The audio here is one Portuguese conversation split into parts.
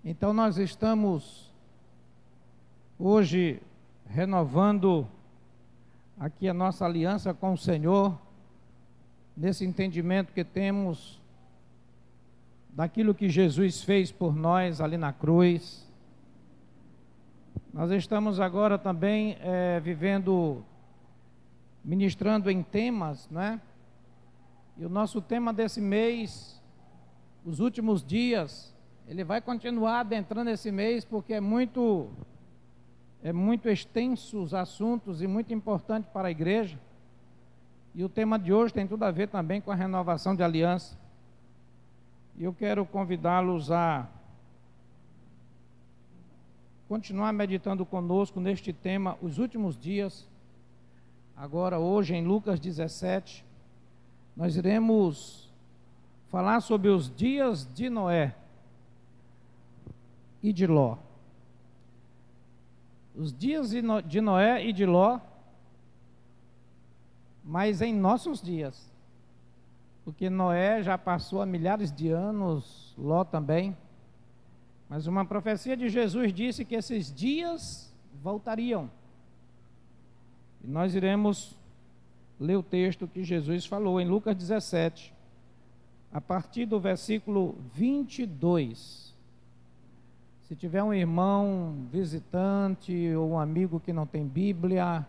Então nós estamos hoje renovando aqui a nossa aliança com o Senhor, nesse entendimento que temos daquilo que Jesus fez por nós ali na cruz. Nós estamos agora também ministrando em temas, né? E o nosso tema desse mês, os últimos dias, ele vai continuar adentrando esse mês, porque é muito extenso os assuntos e muito importante para a igreja. E o tema de hoje tem tudo a ver também com a renovação de aliança. E eu quero convidá-los a continuar meditando conosco neste tema, os últimos dias. Agora, hoje, em Lucas 17, nós iremos falar sobre os dias de Noé e de Ló. Os dias de Noé e de Ló, mas em nossos dias, porque Noé já passou há milhares de anos, Ló também, mas uma profecia de Jesus disse que esses dias voltariam. E nós iremos ler o texto que Jesus falou em Lucas 17, a partir do versículo 22. Se tiver um irmão visitante ou um amigo que não tem Bíblia,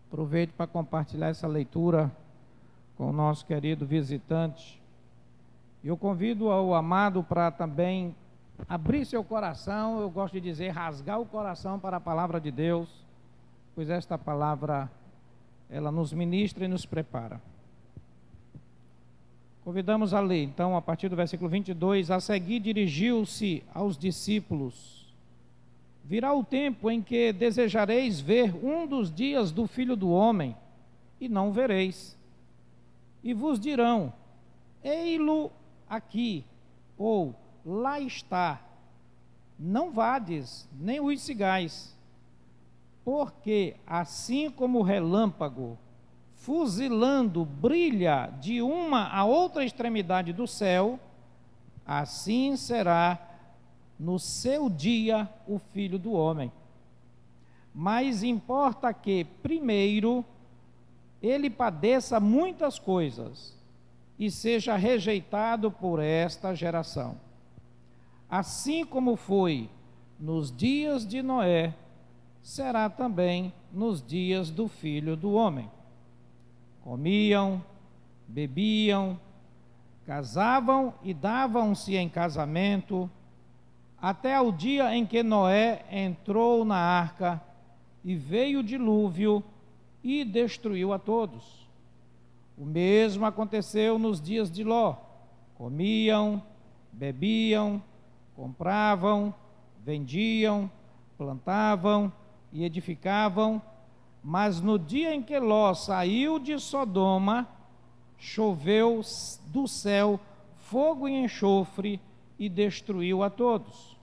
aproveite para compartilhar essa leitura com o nosso querido visitante. Eu convido ao amado para também abrir seu coração, eu gosto de dizer, rasgar o coração para a palavra de Deus, pois esta palavra, ela nos ministra e nos prepara. Convidamos a ler, então, a partir do versículo 22, a seguir dirigiu-se aos discípulos: virá o tempo em que desejareis ver um dos dias do Filho do Homem, e não vereis. E vos dirão: ei-lo aqui, ou lá está. Não vades, nem os sigais. Porque assim como o relâmpago, fuzilando, brilha de uma a outra extremidade do céu, assim será no seu dia o Filho do Homem. Mas importa que, primeiro, ele padeça muitas coisas e seja rejeitado por esta geração. Assim como foi nos dias de Noé, será também nos dias do Filho do Homem. Comiam, bebiam, casavam e davam-se em casamento, até ao dia em que Noé entrou na arca e veio o dilúvio e destruiu a todos. O mesmo aconteceu nos dias de Ló. Comiam, bebiam, compravam, vendiam, plantavam e edificavam. Mas no dia em que Ló saiu de Sodoma, choveu do céu fogo e enxofre e destruiu a todos.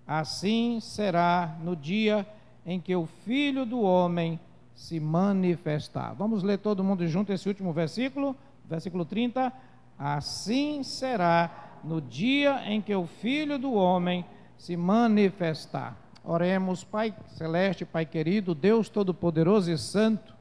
Assim será no dia em que o Filho do Homem se manifestar. Vamos ler todo mundo junto esse último versículo, versículo 30. Assim será no dia em que o Filho do Homem se manifestar. Oremos. Pai celeste, Pai querido, Deus todo-poderoso e santo,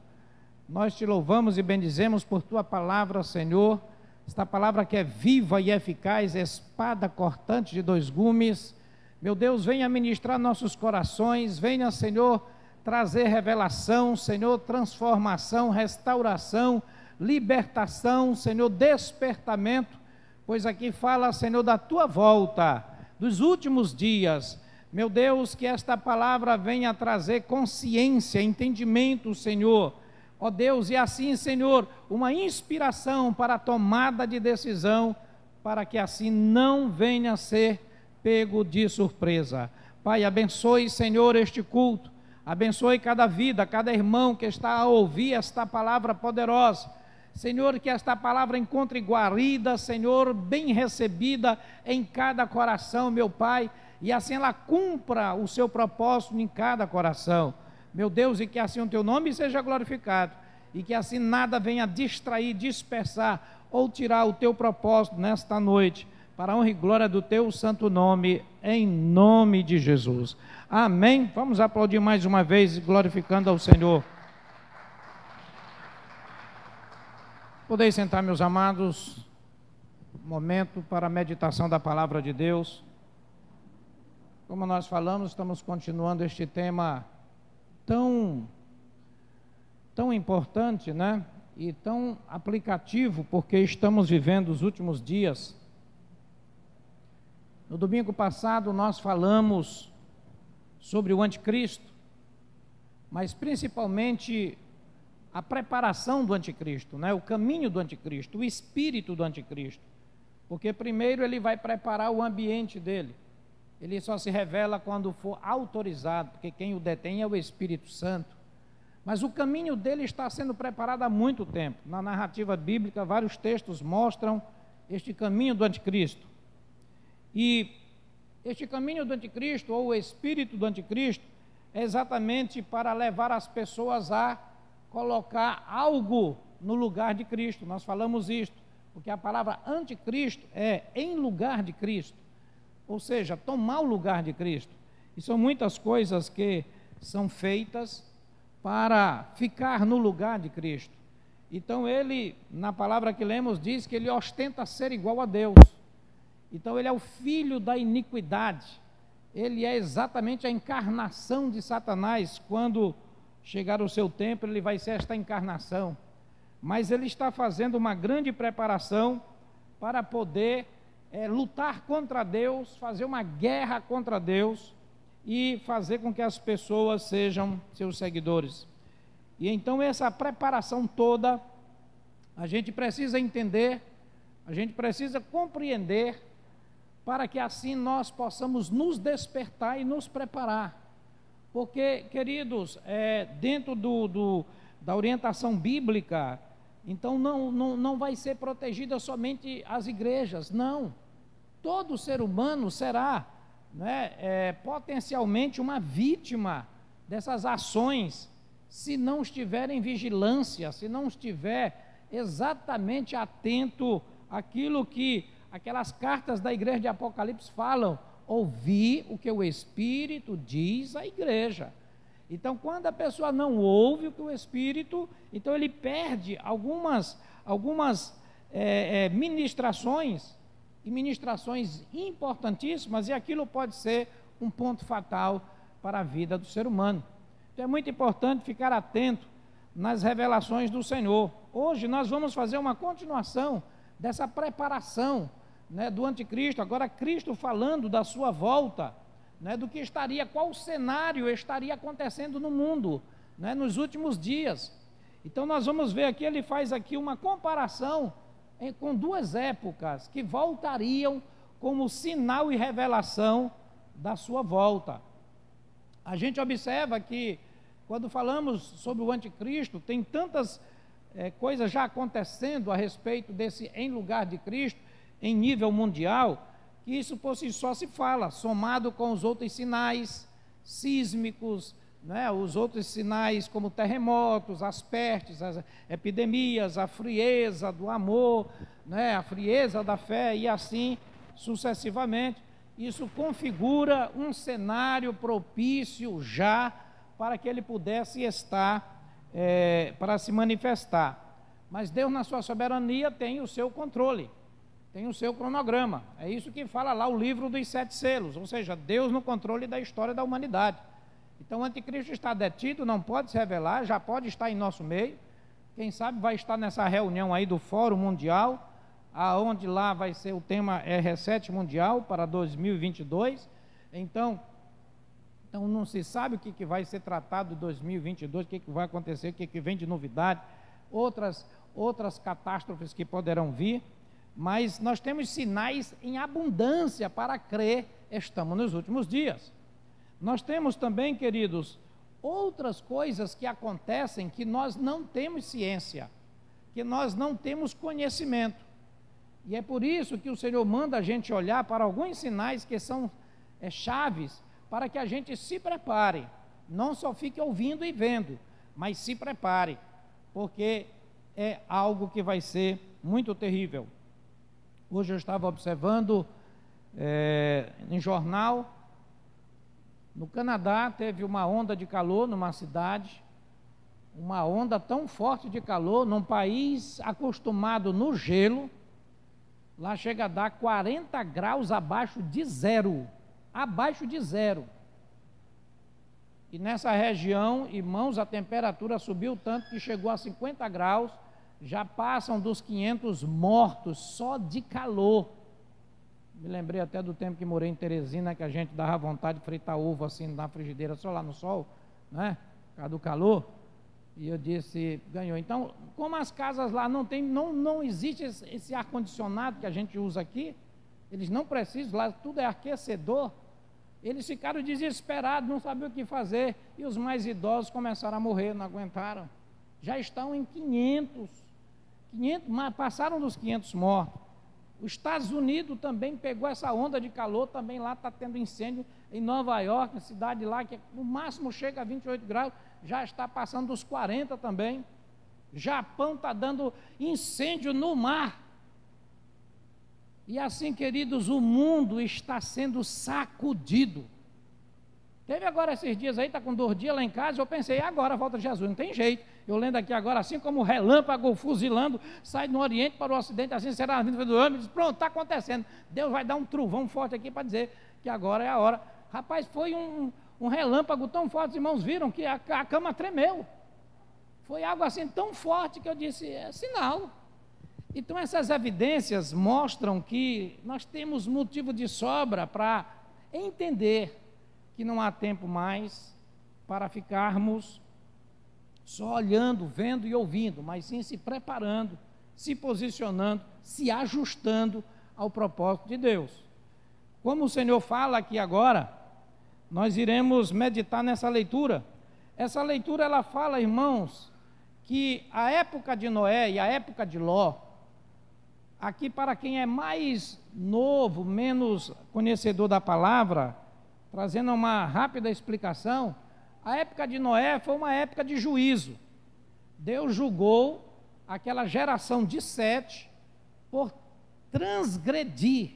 nós te louvamos e bendizemos por tua palavra, Senhor, esta palavra que é viva e eficaz, espada cortante de dois gumes. Meu Deus, venha ministrar nossos corações, venha, Senhor, trazer revelação, Senhor, transformação, restauração, libertação, Senhor, despertamento, pois aqui fala, Senhor, da tua volta, dos últimos dias. Meu Deus, que esta palavra venha trazer consciência, entendimento, Senhor. Ó Deus, e assim, Senhor, uma inspiração para a tomada de decisão, para que assim não venha a ser pego de surpresa. Pai, abençoe, Senhor, este culto. Abençoe cada vida, cada irmão que está a ouvir esta palavra poderosa. Senhor, que esta palavra encontre guarida, Senhor, bem recebida em cada coração, meu Pai, e assim ela cumpra o seu propósito em cada coração. Meu Deus, e que assim o teu nome seja glorificado, e que assim nada venha distrair, dispersar, ou tirar o teu propósito nesta noite, para a honra e glória do teu santo nome, em nome de Jesus. Amém. Vamos aplaudir mais uma vez, glorificando ao Senhor. Podeis sentar, meus amados, momento para a meditação da palavra de Deus. Como nós falamos, estamos continuando este tema tão importante, né? E tão aplicativo, porque estamos vivendo os últimos dias. No domingo passado nós falamos sobre o anticristo, mas principalmente a preparação do anticristo, né? O caminho do anticristo, o espírito do anticristo, porque primeiro ele vai preparar o ambiente dele. Ele só se revela quando for autorizado, porque quem o detém é o Espírito Santo. Mas o caminho dele está sendo preparado há muito tempo. Na narrativa bíblica, vários textos mostram este caminho do anticristo. E este caminho do anticristo, ou o espírito do anticristo, é exatamente para levar as pessoas a colocar algo no lugar de Cristo. Nós falamos isto, porque a palavra anticristo é em lugar de Cristo, ou seja, tomar o lugar de Cristo. E são muitas coisas que são feitas para ficar no lugar de Cristo. Então ele, na palavra que lemos, diz que ele ostenta ser igual a Deus. Então ele é o filho da iniquidade. Ele é exatamente a encarnação de Satanás. Quando chegar o seu tempo, ele vai ser esta encarnação. Mas ele está fazendo uma grande preparação para poder lutar contra Deus, fazer uma guerra contra Deus e fazer com que as pessoas sejam seus seguidores. E então essa preparação toda, a gente precisa entender, a gente precisa compreender, para que assim nós possamos nos despertar e nos preparar. Porque, queridos, dentro da orientação bíblica, então não vai ser protegida somente as igrejas, não. Todo ser humano será, né, potencialmente uma vítima dessas ações, se não estiver em vigilância, se não estiver exatamente atento àquilo que aquelas cartas da igreja de Apocalipse falam: ouvi o que o Espírito diz à igreja. Então, quando a pessoa não ouve o que o Espírito, então ele perde algumas ministrações, e ministrações importantíssimas, e aquilo pode ser um ponto fatal para a vida do ser humano. Então é muito importante ficar atento nas revelações do Senhor. Hoje nós vamos fazer uma continuação dessa preparação, né, do anticristo. Agora Cristo falando da sua volta, né, do que estaria, qual cenário estaria acontecendo no mundo, né, nos últimos dias. Então nós vamos ver aqui, ele faz aqui uma comparação com duas épocas que voltariam como sinal e revelação da sua volta. A gente observa que quando falamos sobre o anticristo, tem tantas coisas já acontecendo a respeito desse em lugar de Cristo, em nível mundial, que isso por si só se fala, somado com os outros sinais sísmicos, né, os outros sinais como terremotos, as pestes, as epidemias, a frieza do amor, né, a frieza da fé e assim sucessivamente. Isso configura um cenário propício já para que ele pudesse estar, para se manifestar. Mas Deus, na sua soberania, tem o seu controle, tem o seu cronograma. É isso que fala lá o livro dos 7 selos, ou seja, Deus no controle da história da humanidade. Então o anticristo está detido, não pode se revelar, já pode estar em nosso meio. Quem sabe vai estar nessa reunião aí do Fórum Mundial, aonde lá vai ser o tema Reset Mundial para 2022. Então não se sabe o que vai ser tratado em 2022, o que vai acontecer, o que vem de novidade, outras catástrofes que poderão vir, mas nós temos sinais em abundância para crer, estamos nos últimos dias. Nós temos também, queridos, outras coisas que acontecem que nós não temos ciência, que nós não temos conhecimento. E é por isso que o Senhor manda a gente olhar para alguns sinais que são chaves para que a gente se prepare. Não só fique ouvindo e vendo, mas se prepare, porque é algo que vai ser muito terrível. Hoje eu estava observando em jornal, no Canadá teve uma onda de calor numa cidade, uma onda tão forte de calor, num país acostumado no gelo, lá chega a dar 40 graus abaixo de zero. E nessa região, irmãos, a temperatura subiu tanto que chegou a 50 graus, já passam dos 500 mortos só de calor. Me lembrei até do tempo que morei em Teresina, que a gente dava vontade de fritar ovo assim na frigideira, só lá no sol, né? Por causa do calor. E eu disse, ganhou. Então, como as casas lá não existe esse ar-condicionado que a gente usa aqui, eles não precisam, lá tudo é aquecedor, eles ficaram desesperados, não sabiam o que fazer, e os mais idosos começaram a morrer, não aguentaram. Já estão em 500, passaram dos 500 mortos. Os Estados Unidos também pegou essa onda de calor, também lá está tendo incêndio em Nova York, cidade lá que no máximo chega a 28 graus, já está passando dos 40 também. Japão está dando incêndio no mar. E assim, queridos, o mundo está sendo sacudido. Teve agora esses dias aí, está com 2 dias lá em casa, eu pensei, agora volta Jesus, não tem jeito. Eu lendo aqui agora, assim como o relâmpago fuzilando, sai do Oriente para o Ocidente, assim será a vinda do homem, diz, pronto, está acontecendo. Deus vai dar um trovão forte aqui para dizer que agora é a hora. Rapaz, foi um relâmpago tão forte, os irmãos viram que a cama tremeu. Foi algo assim tão forte que eu disse, é sinal. Então essas evidências mostram que nós temos motivo de sobra para entender que não há tempo mais para ficarmos só olhando, vendo e ouvindo, mas sim se preparando, se posicionando, se ajustando ao propósito de Deus. Como o Senhor fala aqui agora, nós iremos meditar nessa leitura. Essa leitura ela fala, irmãos, que a época de Noé e a época de Ló, aqui para quem é mais novo, menos conhecedor da palavra, trazendo uma rápida explicação, a época de Noé foi uma época de juízo. Deus julgou aquela geração de Sete por transgredir,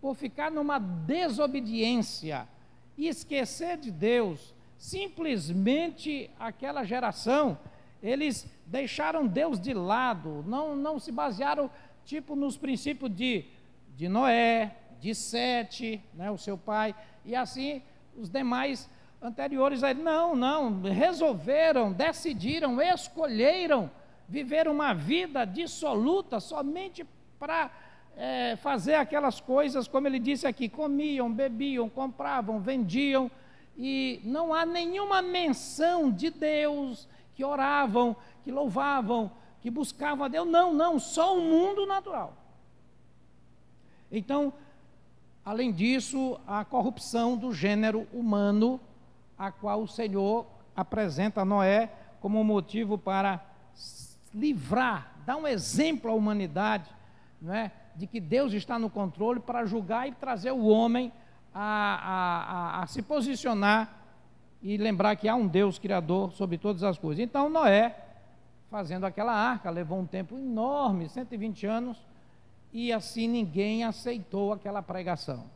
por ficar numa desobediência e esquecer de Deus. Simplesmente aquela geração, eles deixaram Deus de lado, não se basearam tipo nos princípios de Noé, de Sete, né, o seu pai, e assim os demais anteriores a ele, resolveram, decidiram, escolheram viver uma vida dissoluta somente para fazer aquelas coisas, como ele disse aqui, comiam, bebiam, compravam, vendiam, e não há nenhuma menção de Deus, que oravam, que louvavam, que buscavam a Deus, só o mundo natural. Então, além disso, a corrupção do gênero humano, a qual o Senhor apresenta a Noé como motivo para livrar, dar um exemplo à humanidade, não é? De que Deus está no controle para julgar e trazer o homem a se posicionar e lembrar que há um Deus criador sobre todas as coisas. Então Noé, fazendo aquela arca, levou um tempo enorme, 120 anos, e assim ninguém aceitou aquela pregação.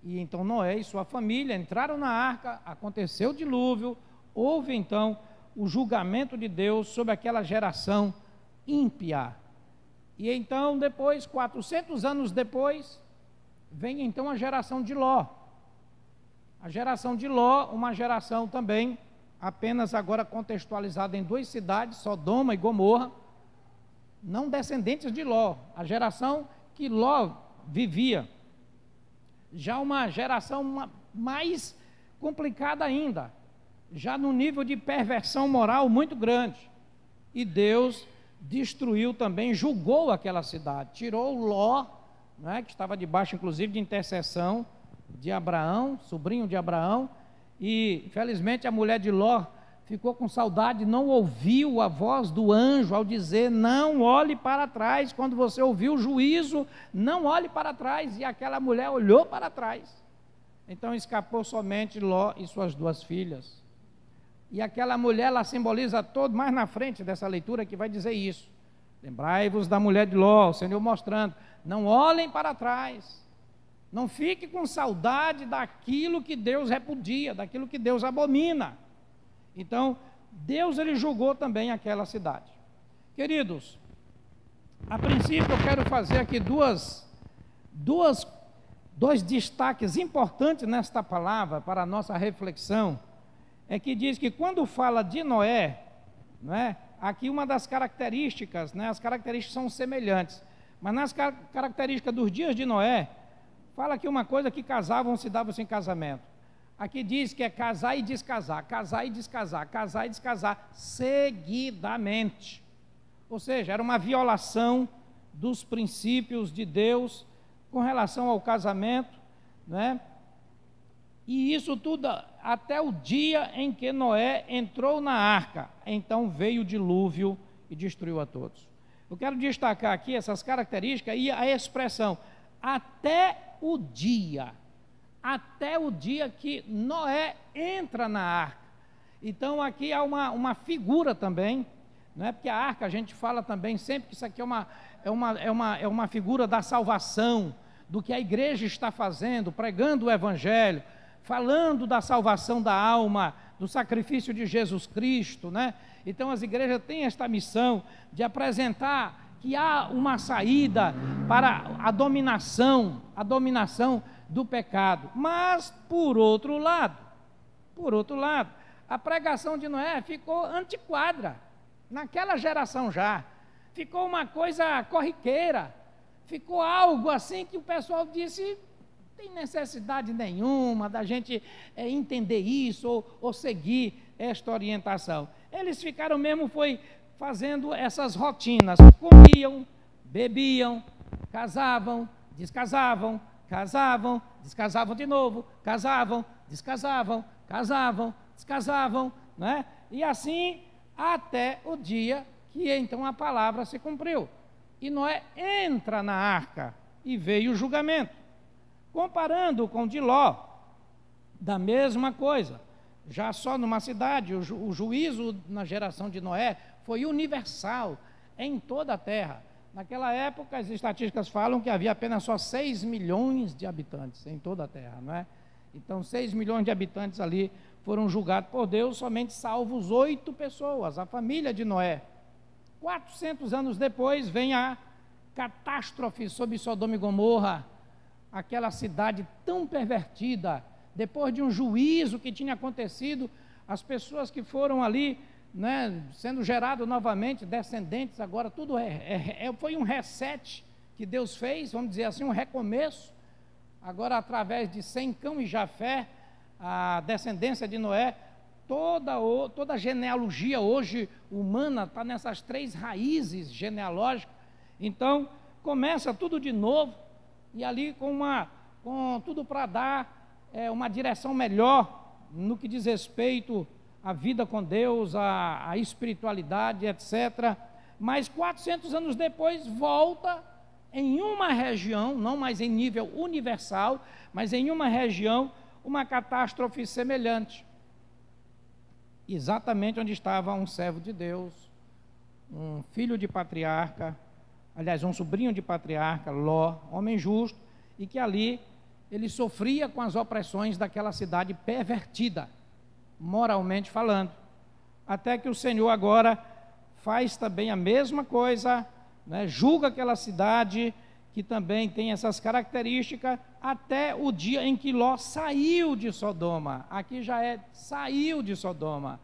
E então Noé e sua família entraram na arca, aconteceu o dilúvio, houve então o julgamento de Deus sobre aquela geração ímpia. E então depois, 400 anos depois, vem então a geração de Ló. A geração de Ló, uma geração também, apenas agora contextualizada em 2 cidades, Sodoma e Gomorra, não descendentes de Ló, a geração que Ló vivia. Já uma geração mais complicada ainda, já no nível de perversão moral muito grande. E Deus destruiu também, julgou aquela cidade, tirou Ló, né, que estava debaixo inclusive de intercessão de Abraão, sobrinho de Abraão, e infelizmente a mulher de Ló ficou com saudade, não ouviu a voz do anjo ao dizer, não olhe para trás, quando você ouviu o juízo, não olhe para trás, e aquela mulher olhou para trás, então escapou somente Ló e suas 2 filhas, e aquela mulher, ela simboliza todo, mais na frente dessa leitura que vai dizer isso, Lembrai-vos da mulher de Ló, o Senhor mostrando, não olhem para trás, não fique com saudade daquilo que Deus repudia, daquilo que Deus abomina. Então, Deus ele julgou também aquela cidade. Queridos, a princípio eu quero fazer aqui dois destaques importantes nesta palavra para a nossa reflexão. É que diz que quando fala de Noé, não é? Aqui uma das características, né? As características são semelhantes, mas nas características dos dias de Noé, fala aqui uma coisa que casavam se davam sem casamento. Aqui diz que é casar e descasar, casar e descasar, casar e descasar seguidamente. Ou seja, era uma violação dos princípios de Deus com relação ao casamento, né? E isso tudo até o dia em que Noé entrou na arca. Então veio o dilúvio e destruiu a todos. Eu quero destacar aqui essas características e a expressão até o dia que Noé entra na arca. Então aqui há uma figura também, não é? Porque a arca a gente fala também sempre que isso aqui é uma figura da salvação, do que a igreja está fazendo, pregando o evangelho, falando da salvação da alma, do sacrifício de Jesus Cristo, né? Então as igrejas têm esta missão de apresentar que há uma saída para a dominação do pecado. Mas, por outro lado, a pregação de Noé ficou antiquada, naquela geração já, ficou uma coisa corriqueira, ficou algo assim que o pessoal disse, tem necessidade nenhuma da gente entender isso ou seguir esta orientação. Eles ficaram mesmo fazendo essas rotinas, comiam, bebiam, casavam, descasavam, casavam, descasavam de novo, casavam, descasavam, casavam, descasavam, né? E assim até o dia que então a palavra se cumpriu. E Noé entra na arca e veio o julgamento. Comparando com o de Ló, da mesma coisa, já só numa cidade, o juízo na geração de Noé foi universal em toda a terra. Naquela época, as estatísticas falam que havia apenas só 6 milhões de habitantes em toda a terra, não é? Então, 6 milhões de habitantes ali foram julgados por Deus, somente salvos 8 pessoas, a família de Noé. 400 anos depois, vem a catástrofe sobre Sodoma e Gomorra, aquela cidade tão pervertida. Depois de um juízo que tinha acontecido, as pessoas que foram ali, né, sendo gerado novamente, descendentes, agora tudo foi um reset que Deus fez, vamos dizer assim, um recomeço. Agora, através de Sem, Cão e Jafé, a descendência de Noé, toda a genealogia hoje humana está nessas 3 raízes genealógicas. Então, começa tudo de novo, e ali com tudo para dar uma direção melhor no que diz respeito à vida com Deus, à espiritualidade, etc. Mas 400 anos depois volta em uma região, não mais em nível universal, mas em uma região, uma catástrofe semelhante. Exatamente onde estava um servo de Deus, um filho de patriarca, aliás, um sobrinho de patriarca, Ló, homem justo, e que ali ele sofria com as opressões daquela cidade pervertida, moralmente falando. Até que o Senhor agora faz também a mesma coisa, né? Julga aquela cidade que também tem essas características, até o dia em que Ló saiu de Sodoma. Aqui já saiu de Sodoma.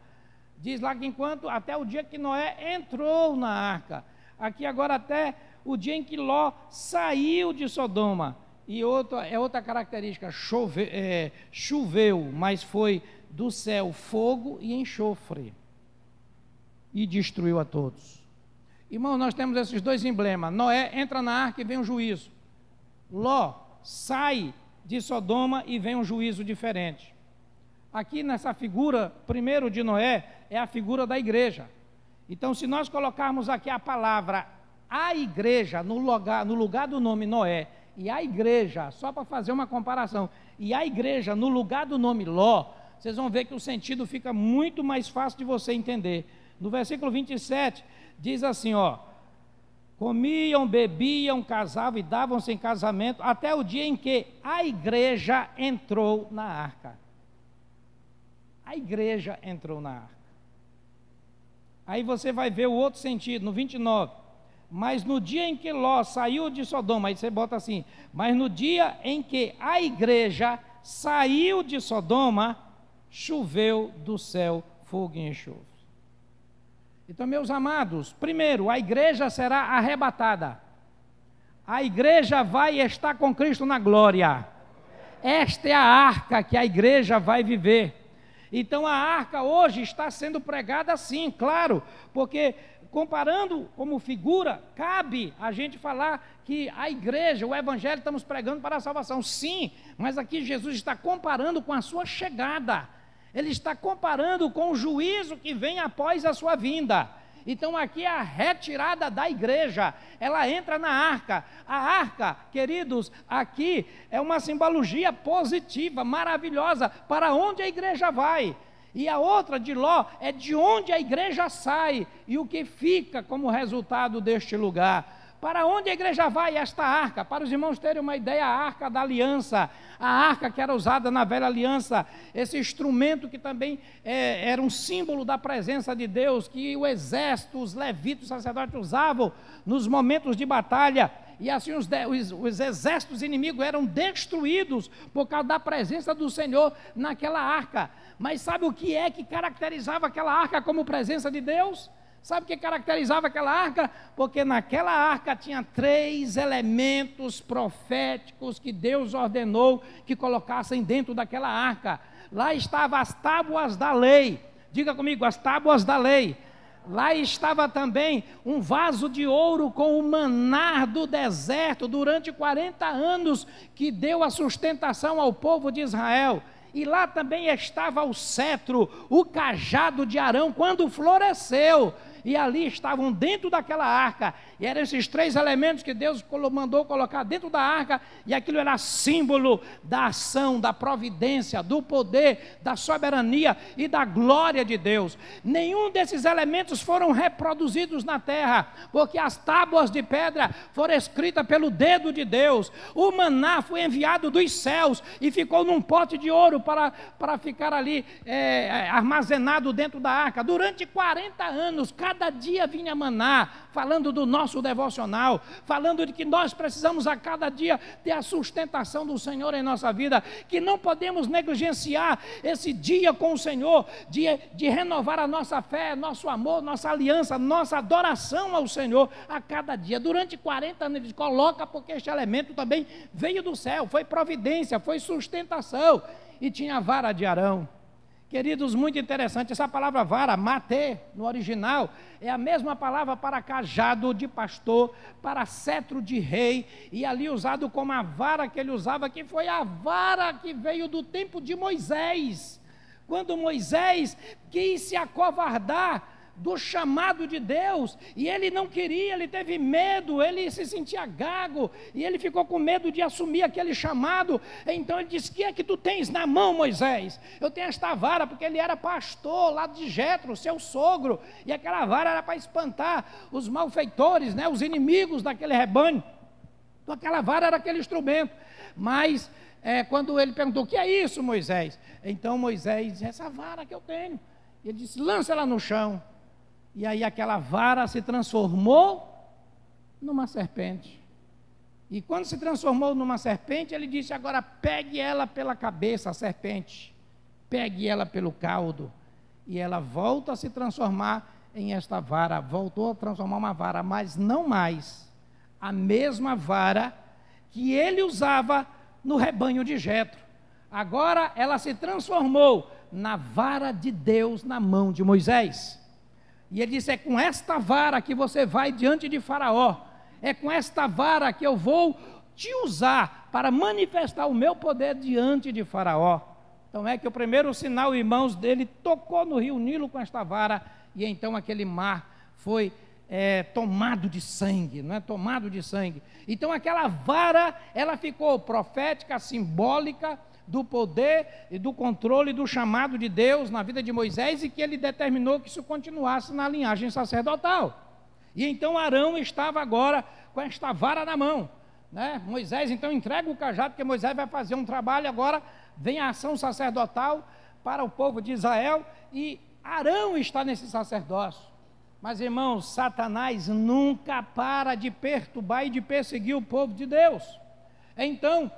Diz lá que até o dia que Noé entrou na arca. Aqui agora até o dia em que Ló saiu de Sodoma. E outra característica, choveu, mas foi do céu fogo e enxofre, e destruiu a todos. Irmão, nós temos esses 2 emblemas. Noé entra na arca e vem um juízo. Ló sai de Sodoma e vem um juízo diferente. Aqui nessa figura, primeiro de Noé, é a figura da igreja. Então, se nós colocarmos aqui a palavra a igreja no lugar do nome Noé, e a igreja, só para fazer uma comparação, e a igreja no lugar do nome Ló, vocês vão ver que o sentido fica muito mais fácil de você entender. No versículo 27, diz assim, comiam, bebiam, casavam e davam-se em casamento, até o dia em que a igreja entrou na arca. A igreja entrou na arca. Aí você vai ver o outro sentido, no 29. Mas no dia em que Ló saiu de Sodoma, aí você bota assim, mas no dia em que a igreja saiu de Sodoma, choveu do céu fogo e enxofre. Então, meus amados, primeiro, a igreja será arrebatada. A igreja vai estar com Cristo na glória. Esta é a arca que a igreja vai viver. Então, a arca hoje está sendo pregada assim, claro, porque comparando como figura, cabe a gente falar que a igreja, o evangelho, estamos pregando para a salvação. Sim, mas aqui Jesus está comparando com a sua chegada. Ele está comparando com o juízo que vem após a sua vinda. Então aqui é a retirada da igreja, ela entra na arca. A arca, queridos, aqui é uma simbologia positiva, maravilhosa, para onde a igreja vai. E a outra de Ló é de onde a igreja sai e o que fica como resultado deste lugar. Para onde a igreja vai esta arca? Para os irmãos terem uma ideia, a arca da aliança, a arca que era usada na velha aliança, esse instrumento que também era um símbolo da presença de Deus, que o exército, os levitas, os sacerdotes usavam nos momentos de batalha, e assim os exércitos inimigos eram destruídos por causa da presença do Senhor naquela arca. Mas sabe o que é que caracterizava aquela arca como presença de Deus? Sabe o que caracterizava aquela arca? Porque naquela arca tinha 3 elementos proféticos que Deus ordenou que colocassem dentro daquela arca. Lá estavam as tábuas da lei. Diga comigo, as tábuas da lei. Lá estava também um vaso de ouro com o maná do deserto durante 40 anos que deu a sustentação ao povo de Israel. E lá também estava o cetro, o cajado de Arão, quando floresceu. E ali estavam dentro daquela arca, e eram esses 3 elementos que Deus mandou colocar dentro da arca, e aquilo era símbolo da ação, da providência, do poder, da soberania e da glória de Deus. Nenhum desses elementos foram reproduzidos na terra, porque as tábuas de pedra foram escritas pelo dedo de Deus. O maná foi enviado dos céus e ficou num pote de ouro para ficar ali armazenado dentro da arca. Durante 40 anos, cada dia vinha maná, falando do nosso devocional, falando de que nós precisamos a cada dia ter a sustentação do Senhor em nossa vida, que não podemos negligenciar esse dia com o Senhor, de renovar a nossa fé, nosso amor, nossa aliança, nossa adoração ao Senhor a cada dia. Durante 40 anos ele coloca, porque este elemento também veio do céu, foi providência, foi sustentação, e tinha a vara de Arão. Queridos, muito interessante, essa palavra vara, mate, no original, é a mesma palavra para cajado de pastor, para cetro de rei, e ali usado como a vara que ele usava, que foi a vara que veio do tempo de Moisés, quando Moisés quis se acovardar do chamado de Deus, e ele não queria, ele teve medo, ele se sentia gago, e ele ficou com medo de assumir aquele chamado. Então ele disse: que é que tu tens na mão, Moisés? Eu tenho esta vara, porque ele era pastor lá de Jetro, seu sogro, e aquela vara era para espantar os malfeitores, né, os inimigos daquele rebanho. Então aquela vara era aquele instrumento. Mas quando ele perguntou: o que é isso, Moisés? Então Moisés disse: essa vara que eu tenho. Ele disse: lança ela no chão. E aí aquela vara se transformou numa serpente. E quando se transformou numa serpente, ele disse: agora pegue ela pela cabeça, a serpente, pegue ela pelo caudo. E ela volta a se transformar em esta vara, voltou a transformar uma vara, mas não mais a mesma vara que ele usava no rebanho de Jetro. Agora ela se transformou na vara de Deus na mão de Moisés. E ele disse: é com esta vara que você vai diante de Faraó, é com esta vara que eu vou te usar para manifestar o meu poder diante de Faraó. Então é que o primeiro sinal, irmãos, dele tocou no rio Nilo com esta vara, e então aquele mar foi tomado de sangue, não é? Tomado de sangue. Então aquela vara, ela ficou profética, simbólica, do poder e do controle do chamado de Deus na vida de Moisés, e que ele determinou que isso continuasse na linhagem sacerdotal. E então Arão estava agora com esta vara na mão, né? Moisés então entrega o cajado, porque Moisés vai fazer um trabalho, agora vem a ação sacerdotal para o povo de Israel, e Arão está nesse sacerdócio. Mas irmãos, Satanás nunca para de perturbar e de perseguir o povo de Deus. Então,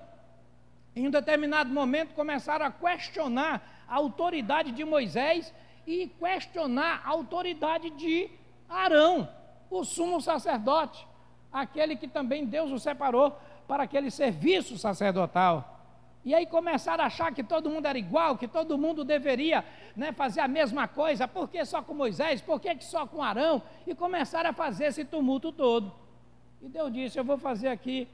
em um determinado momento, começaram a questionar a autoridade de Moisés e questionar a autoridade de Arão, o sumo sacerdote, aquele que também Deus o separou para aquele serviço sacerdotal. E aí começaram a achar que todo mundo era igual, que todo mundo deveria, né, fazer a mesma coisa. Por que só com Moisés? Por que só com Arão? E começaram a fazer esse tumulto todo. E Deus disse: eu vou fazer aqui,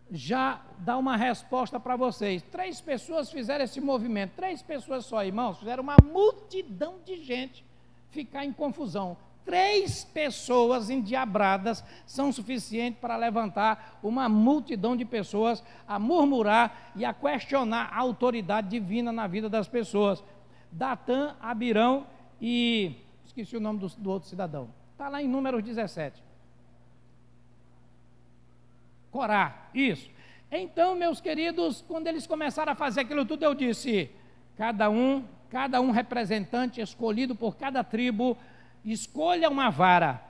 já dar uma resposta para vocês. 3 pessoas fizeram esse movimento, 3 pessoas só, irmãos, fizeram uma multidão de gente ficar em confusão. 3 pessoas endiabradas são suficientes para levantar uma multidão de pessoas a murmurar e a questionar a autoridade divina na vida das pessoas. Datã, Abirão e... esqueci o nome do outro cidadão. Está lá em Números 17. Corá, isso. Então, meus queridos, quando eles começaram a fazer aquilo tudo, eu disse: cada um representante escolhido por cada tribo, escolha uma vara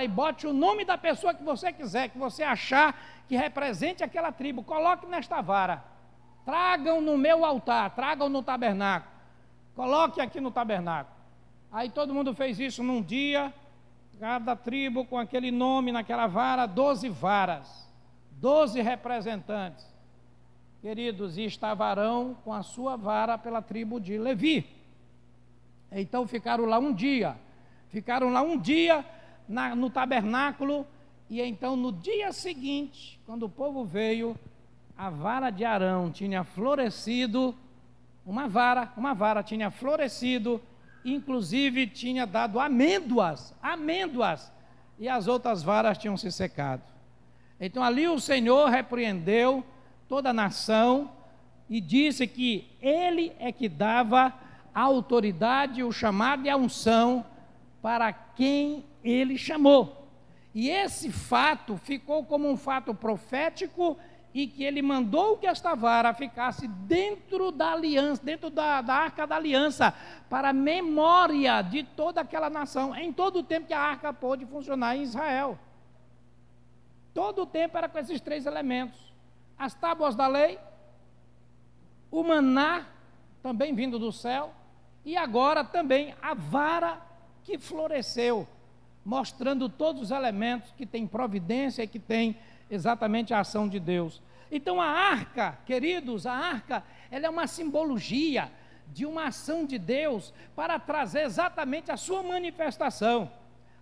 e bote o nome da pessoa que você quiser, que você achar que represente aquela tribo, coloque nesta vara, tragam no meu altar, tragam no tabernáculo, coloque aqui no tabernáculo. Aí todo mundo fez isso num dia, cada tribo com aquele nome naquela vara, 12 varas, 12 representantes, queridos, e estava Arão com a sua vara pela tribo de Levi. Então ficaram lá um dia no tabernáculo, e então no dia seguinte, quando o povo veio, a vara de Arão tinha florescido, uma vara tinha florescido, inclusive tinha dado amêndoas, e as outras varas tinham se secado. Então ali o Senhor repreendeu toda a nação e disse que Ele é que dava a autoridade, o chamado e a unção para quem Ele chamou. E esse fato ficou como um fato profético, e que Ele mandou que esta vara ficasse dentro da aliança, dentro da arca da aliança, para memória de toda aquela nação, em todo o tempo que a arca pôde funcionar em Israel. Todo o tempo era com esses 3 elementos: as tábuas da lei, o maná, também vindo do céu, e agora também a vara que floresceu, mostrando todos os elementos que tem providência e que tem exatamente a ação de Deus. Então a arca, queridos, ela é uma simbologia de uma ação de Deus para trazer exatamente a sua manifestação.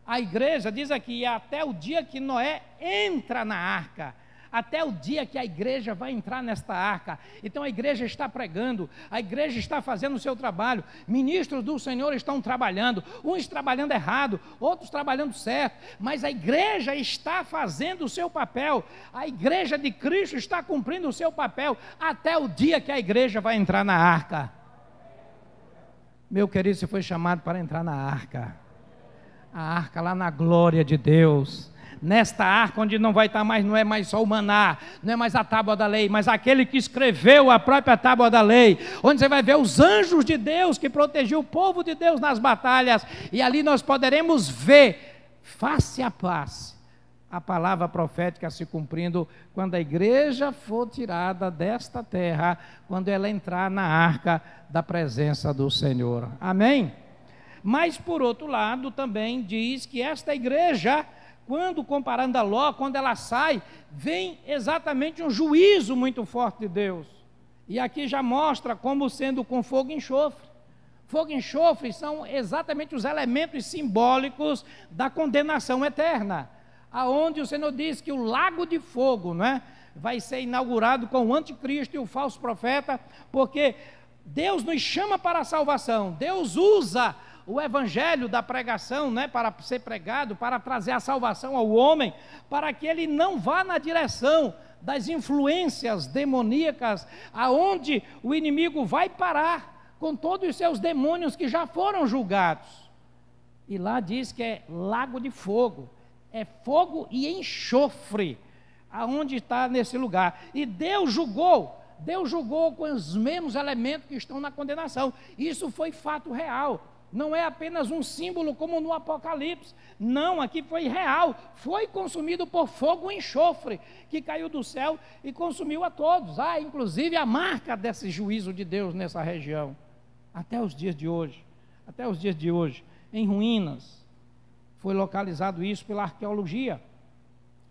A igreja diz aqui, até o dia que Noé entra na arca, até o dia que a igreja vai entrar nesta arca. Então a igreja está pregando, a igreja está fazendo o seu trabalho, ministros do Senhor estão trabalhando, uns trabalhando errado, outros trabalhando certo, mas a igreja está fazendo o seu papel, a igreja de Cristo está cumprindo o seu papel, até o dia que a igreja vai entrar na arca. Meu querido, você foi chamado para entrar na arca, a arca lá na glória de Deus, nesta arca onde não vai estar mais, não é mais só o maná, não é mais a tábua da lei, mas aquele que escreveu a própria tábua da lei, onde você vai ver os anjos de Deus que protegiam o povo de Deus nas batalhas, e ali nós poderemos ver face a face a palavra profética se cumprindo, quando a igreja for tirada desta terra, quando ela entrar na arca da presença do Senhor. Amém? Mas por outro lado também diz que esta igreja, quando comparando a Ló, quando ela sai, vem exatamente um juízo muito forte de Deus. E aqui já mostra como sendo com fogo e enxofre. Fogo e enxofre são exatamente os elementos simbólicos da condenação eterna, aonde o Senhor diz que o lago de fogo, não é, vai ser inaugurado com o anticristo e o falso profeta, porque Deus nos chama para a salvação, Deus usa o evangelho da pregação, né, para ser pregado, para trazer a salvação ao homem, para que ele não vá na direção das influências demoníacas, aonde o inimigo vai parar com todos os seus demônios que já foram julgados. E lá diz que é lago de fogo. É fogo e enxofre, aonde está nesse lugar. E Deus julgou com os mesmos elementos que estão na condenação. Isso foi fato real. Não é apenas um símbolo como no Apocalipse. Não, aqui foi real. Foi consumido por fogo e enxofre, que caiu do céu e consumiu a todos. Inclusive a marca desse juízo de Deus nessa região. Até os dias de hoje. Em ruínas. Foi localizado isso pela arqueologia.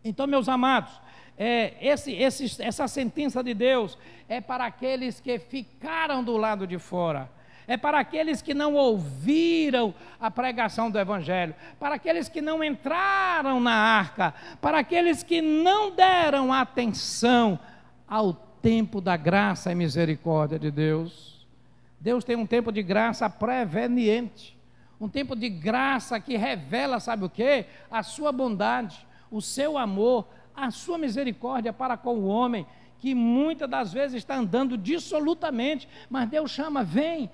Então, meus amados, essa sentença de Deus é para aqueles que ficaram do lado de fora, é para aqueles que não ouviram a pregação do Evangelho, para aqueles que não entraram na arca, para aqueles que não deram atenção ao tempo da graça e misericórdia de Deus. Deus tem um tempo de graça preveniente, um tempo de graça que revela, sabe o quê? A sua bondade, o seu amor, a sua misericórdia para com o homem, que muitas das vezes está andando dissolutamente, mas Deus chama, vem,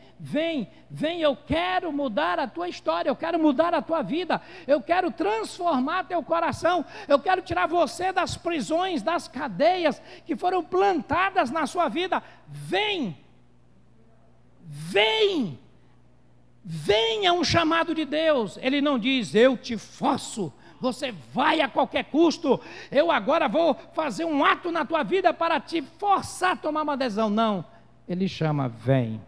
eu quero mudar a tua história, eu quero mudar a tua vida, eu quero transformar teu coração, eu quero tirar você das prisões, das cadeias que foram plantadas na sua vida. Venha um chamado de Deus. Ele não diz, eu te forço, você vai a qualquer custo, eu agora vou fazer um ato na tua vida para te forçar a tomar uma decisão. Não, ele chama, vem.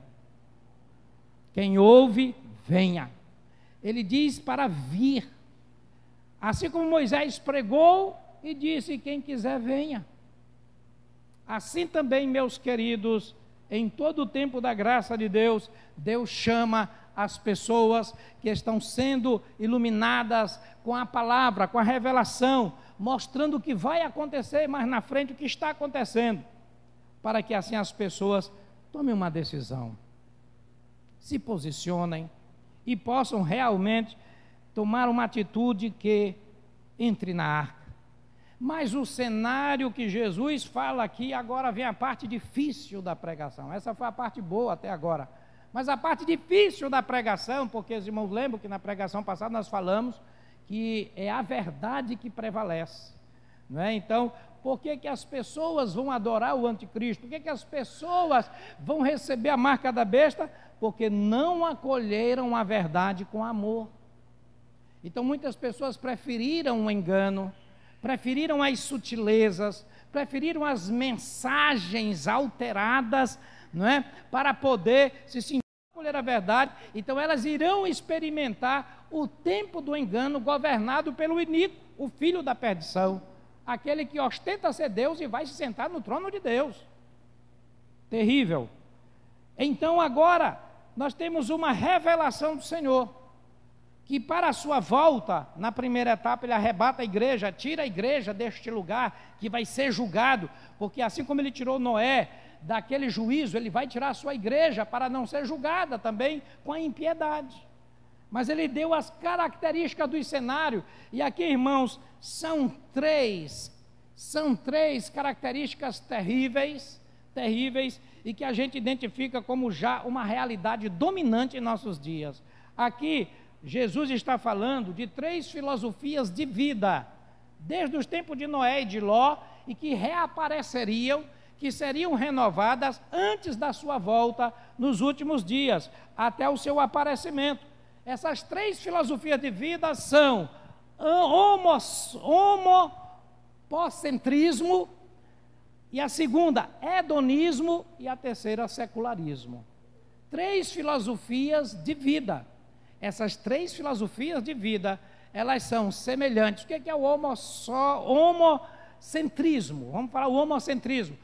Quem ouve, venha. Ele diz para vir. Assim como Moisés pregou e disse, quem quiser venha. Assim também, meus queridos, em todo o tempo da graça de Deus, Deus chama as pessoas que estão sendo iluminadas com a palavra, com a revelação, mostrando o que vai acontecer mais na frente, o que está acontecendo, para que assim as pessoas tomem uma decisão, se posicionem e possam realmente tomar uma atitude que entre na arca. Mas o cenário que Jesus fala aqui, agora vem a parte difícil da pregação. Essa foi a parte boa até agora. Mas a parte difícil da pregação, porque os irmãos lembram que na pregação passada nós falamos que é a verdade que prevalece, não é? Então, por que as pessoas vão adorar o anticristo? Por que as pessoas vão receber a marca da besta? Porque não acolheram a verdade com amor. Então, muitas pessoas preferiram o engano, preferiram as sutilezas, preferiram as mensagens alteradas, não é? Para poder se sentir a verdade. Então elas irão experimentar o tempo do engano governado pelo iníquo, o filho da perdição, aquele que ostenta ser Deus e vai se sentar no trono de Deus. Terrível. Então agora nós temos uma revelação do Senhor, que para a sua volta, na primeira etapa ele arrebata a igreja, tira a igreja deste lugar que vai ser julgado, porque assim como ele tirou Noé daquele juízo, ele vai tirar a sua igreja para não ser julgada também com a impiedade. Mas ele deu as características do cenário, e aqui, irmãos, são três características terríveis, e que a gente identifica como já uma realidade dominante em nossos dias. Aqui, Jesus está falando de 3 filosofias de vida, desde os tempos de Noé e de Ló, e que reapareceriam, que seriam renovadas antes da sua volta nos últimos dias, até o seu aparecimento. Essas 3 filosofias de vida são homopocentrismo, e a segunda, hedonismo, e a terceira, secularismo. 3 filosofias de vida. Essas 3 filosofias de vida, elas são semelhantes. O que é o homocentrismo? Vamos falar o homocentrismo.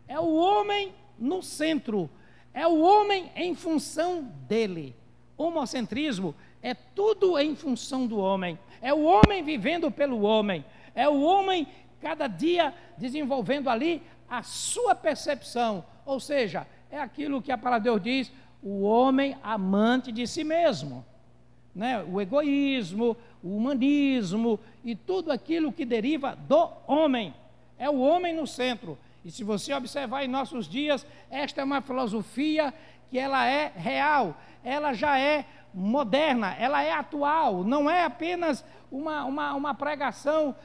É o homem no centro, é o homem em função dele. Homocentrismo é tudo em função do homem, é o homem vivendo pelo homem, é o homem cada dia desenvolvendo ali a sua percepção, ou seja, é aquilo que a palavra de Deus diz, o homem amante de si mesmo, né? O egoísmo, o humanismo e tudo aquilo que deriva do homem, é o homem no centro. E se você observar em nossos dias, esta é uma filosofia que ela é real, ela já é moderna, ela é atual, não é apenas uma pregação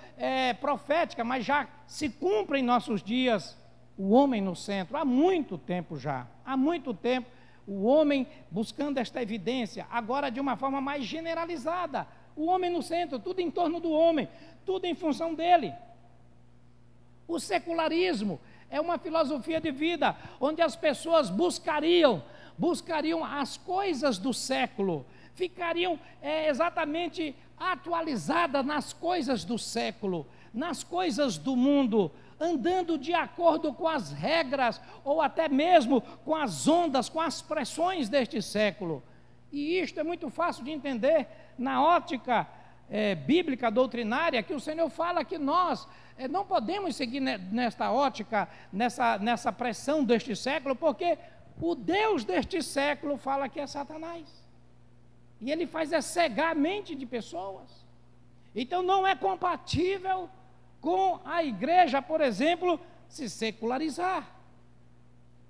profética, mas já se cumpre em nossos dias o homem no centro, há muito tempo já, há muito tempo o homem buscando esta evidência, agora de uma forma mais generalizada, o homem no centro, tudo em torno do homem, tudo em função dele. O secularismo é uma filosofia de vida, onde as pessoas buscariam as coisas do século, ficariam exatamente atualizadas nas coisas do século, nas coisas do mundo, andando de acordo com as regras, ou até mesmo com as ondas, com as pressões deste século. E isto é muito fácil de entender na ótica bíblica doutrinária, que o Senhor fala que nós não podemos seguir nesta ótica, nessa pressão deste século, porque o Deus deste século fala que é Satanás. E ele faz cegar a mente de pessoas. Então não é compatível com a igreja, por exemplo, se secularizar.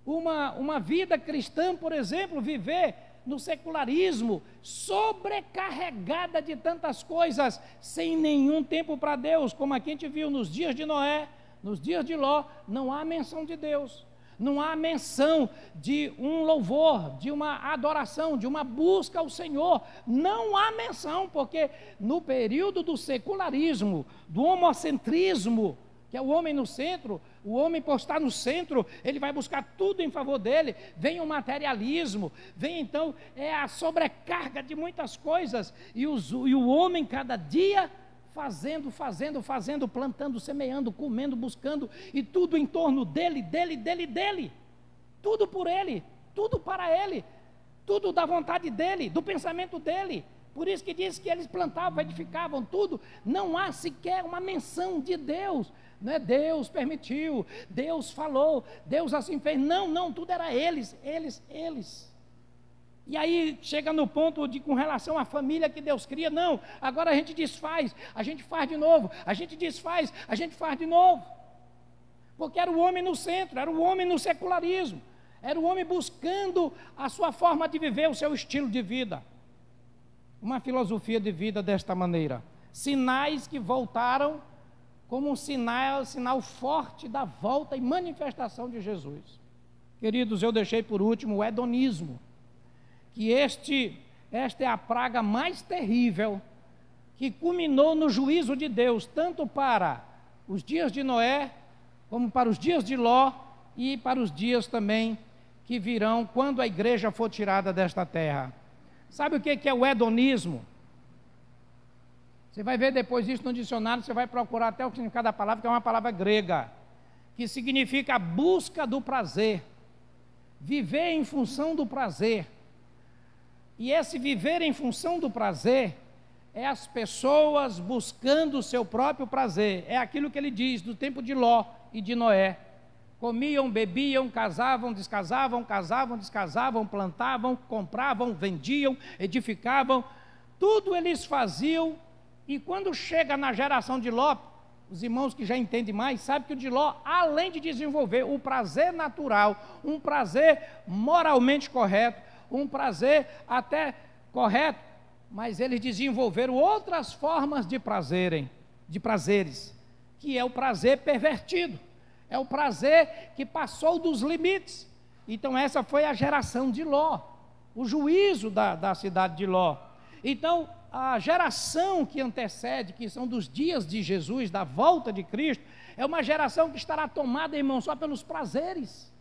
Uma vida cristã, por exemplo, viver no secularismo, sobrecarregada de tantas coisas, sem nenhum tempo para Deus, como aqui a gente viu nos dias de Noé, nos dias de Ló, não há menção de Deus, não há menção de um louvor, de uma adoração, de uma busca ao Senhor, não há menção, porque no período do secularismo, do homocentrismo, que é o homem no centro, o homem por estar no centro, ele vai buscar tudo em favor dele, vem o materialismo, vem então a sobrecarga de muitas coisas, e o homem cada dia fazendo, plantando, semeando, comendo, buscando, e tudo em torno dele, tudo por ele, tudo para ele, tudo da vontade dele, do pensamento dele. Por isso que diz que eles plantavam, edificavam tudo, não há sequer uma menção de Deus, não é Deus permitiu, Deus falou, Deus assim fez, não, tudo era eles. E aí chega no ponto de, com relação à família que Deus cria, não, agora a gente desfaz, a gente faz de novo, a gente desfaz, a gente faz de novo, porque era o homem no centro, era o homem no secularismo, era o homem buscando a sua forma de viver, o seu estilo de vida. Uma filosofia de vida desta maneira. Sinais que voltaram como um sinal forte da volta e manifestação de Jesus. Queridos, eu deixei por último o hedonismo, que esta é a praga mais terrível, que culminou no juízo de Deus, tanto para os dias de Noé, como para os dias de Ló, e para os dias também que virão quando a igreja for tirada desta terra. Sabe o que é o hedonismo? Você vai ver depois isso no dicionário, você vai procurar até o significado da palavra, que é uma palavra grega, que significa a busca do prazer, viver em função do prazer. E esse viver em função do prazer é as pessoas buscando o seu próprio prazer, é aquilo que ele diz do tempo de Ló e de Noé. Comiam, bebiam, casavam, descasavam, plantavam, compravam, vendiam, edificavam, tudo eles faziam. E quando chega na geração de Ló, os irmãos que já entendem mais, sabem que o de Ló, além de desenvolver o prazer natural, um prazer moralmente correto, um prazer até correto, mas eles desenvolveram outras formas de prazeres, que é o prazer pervertido. É o prazer que passou dos limites. Então essa foi a geração de Ló, o juízo da cidade de Ló. Então a geração que antecede, que são dos dias de Jesus, da volta de Cristo, é uma geração que estará tomada, irmão, só pelos prazeres,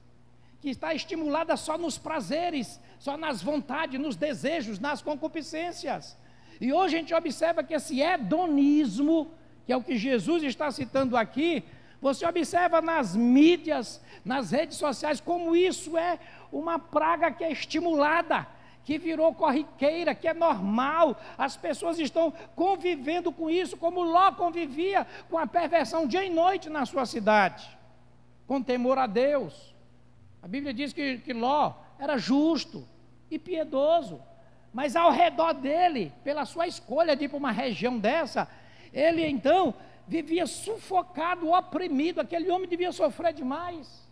que está estimulada só nos prazeres, só nas vontades, nos desejos, nas concupiscências. E hoje a gente observa que esse hedonismo, que é o que Jesus está citando aqui, você observa nas mídias, nas redes sociais, como isso é uma praga que é estimulada, que virou corriqueira, que é normal. As pessoas estão convivendo com isso, como Ló convivia com a perversão dia e noite na sua cidade, com temor a Deus. A Bíblia diz que Ló era justo e piedoso, mas ao redor dele, pela sua escolha de ir para uma região dessa, ele então vivia sufocado, oprimido, aquele homem devia sofrer demais.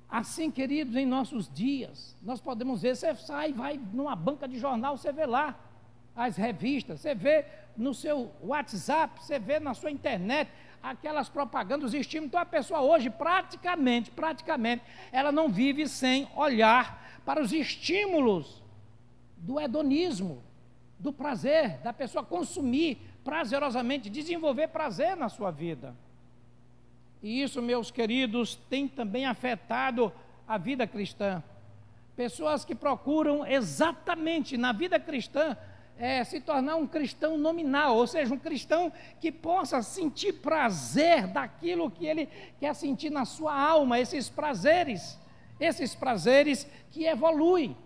Assim, queridos, em nossos dias, nós podemos ver, você sai, vai numa banca de jornal, você vê lá as revistas, você vê no seu WhatsApp, você vê na sua internet, aquelas propagandas, os estímulos. Então a pessoa hoje, praticamente, ela não vive sem olhar para os estímulos do hedonismo, do prazer, da pessoa consumir prazerosamente, desenvolver prazer na sua vida. E isso, meus queridos, tem também afetado a vida cristã. Pessoas que procuram exatamente na vida cristã se tornar um cristão nominal, ou seja, um cristão que possa sentir prazer daquilo que ele quer sentir na sua alma, esses prazeres que evoluem.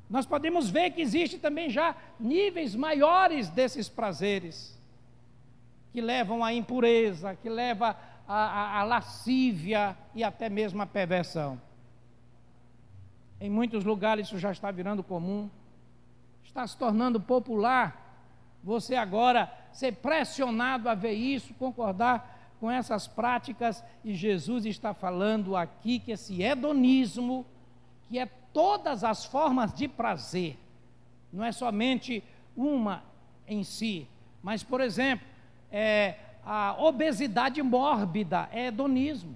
Nós podemos ver que existe também já níveis maiores desses prazeres, que levam à impureza, que levam à lascívia e até mesmo à perversão. Em muitos lugares isso já está virando comum, está se tornando popular, você agora ser pressionado a ver isso, concordar com essas práticas, e Jesus está falando aqui que esse hedonismo, que é todas as formas de prazer, não é somente uma em si, mas, por exemplo, a obesidade mórbida é hedonismo.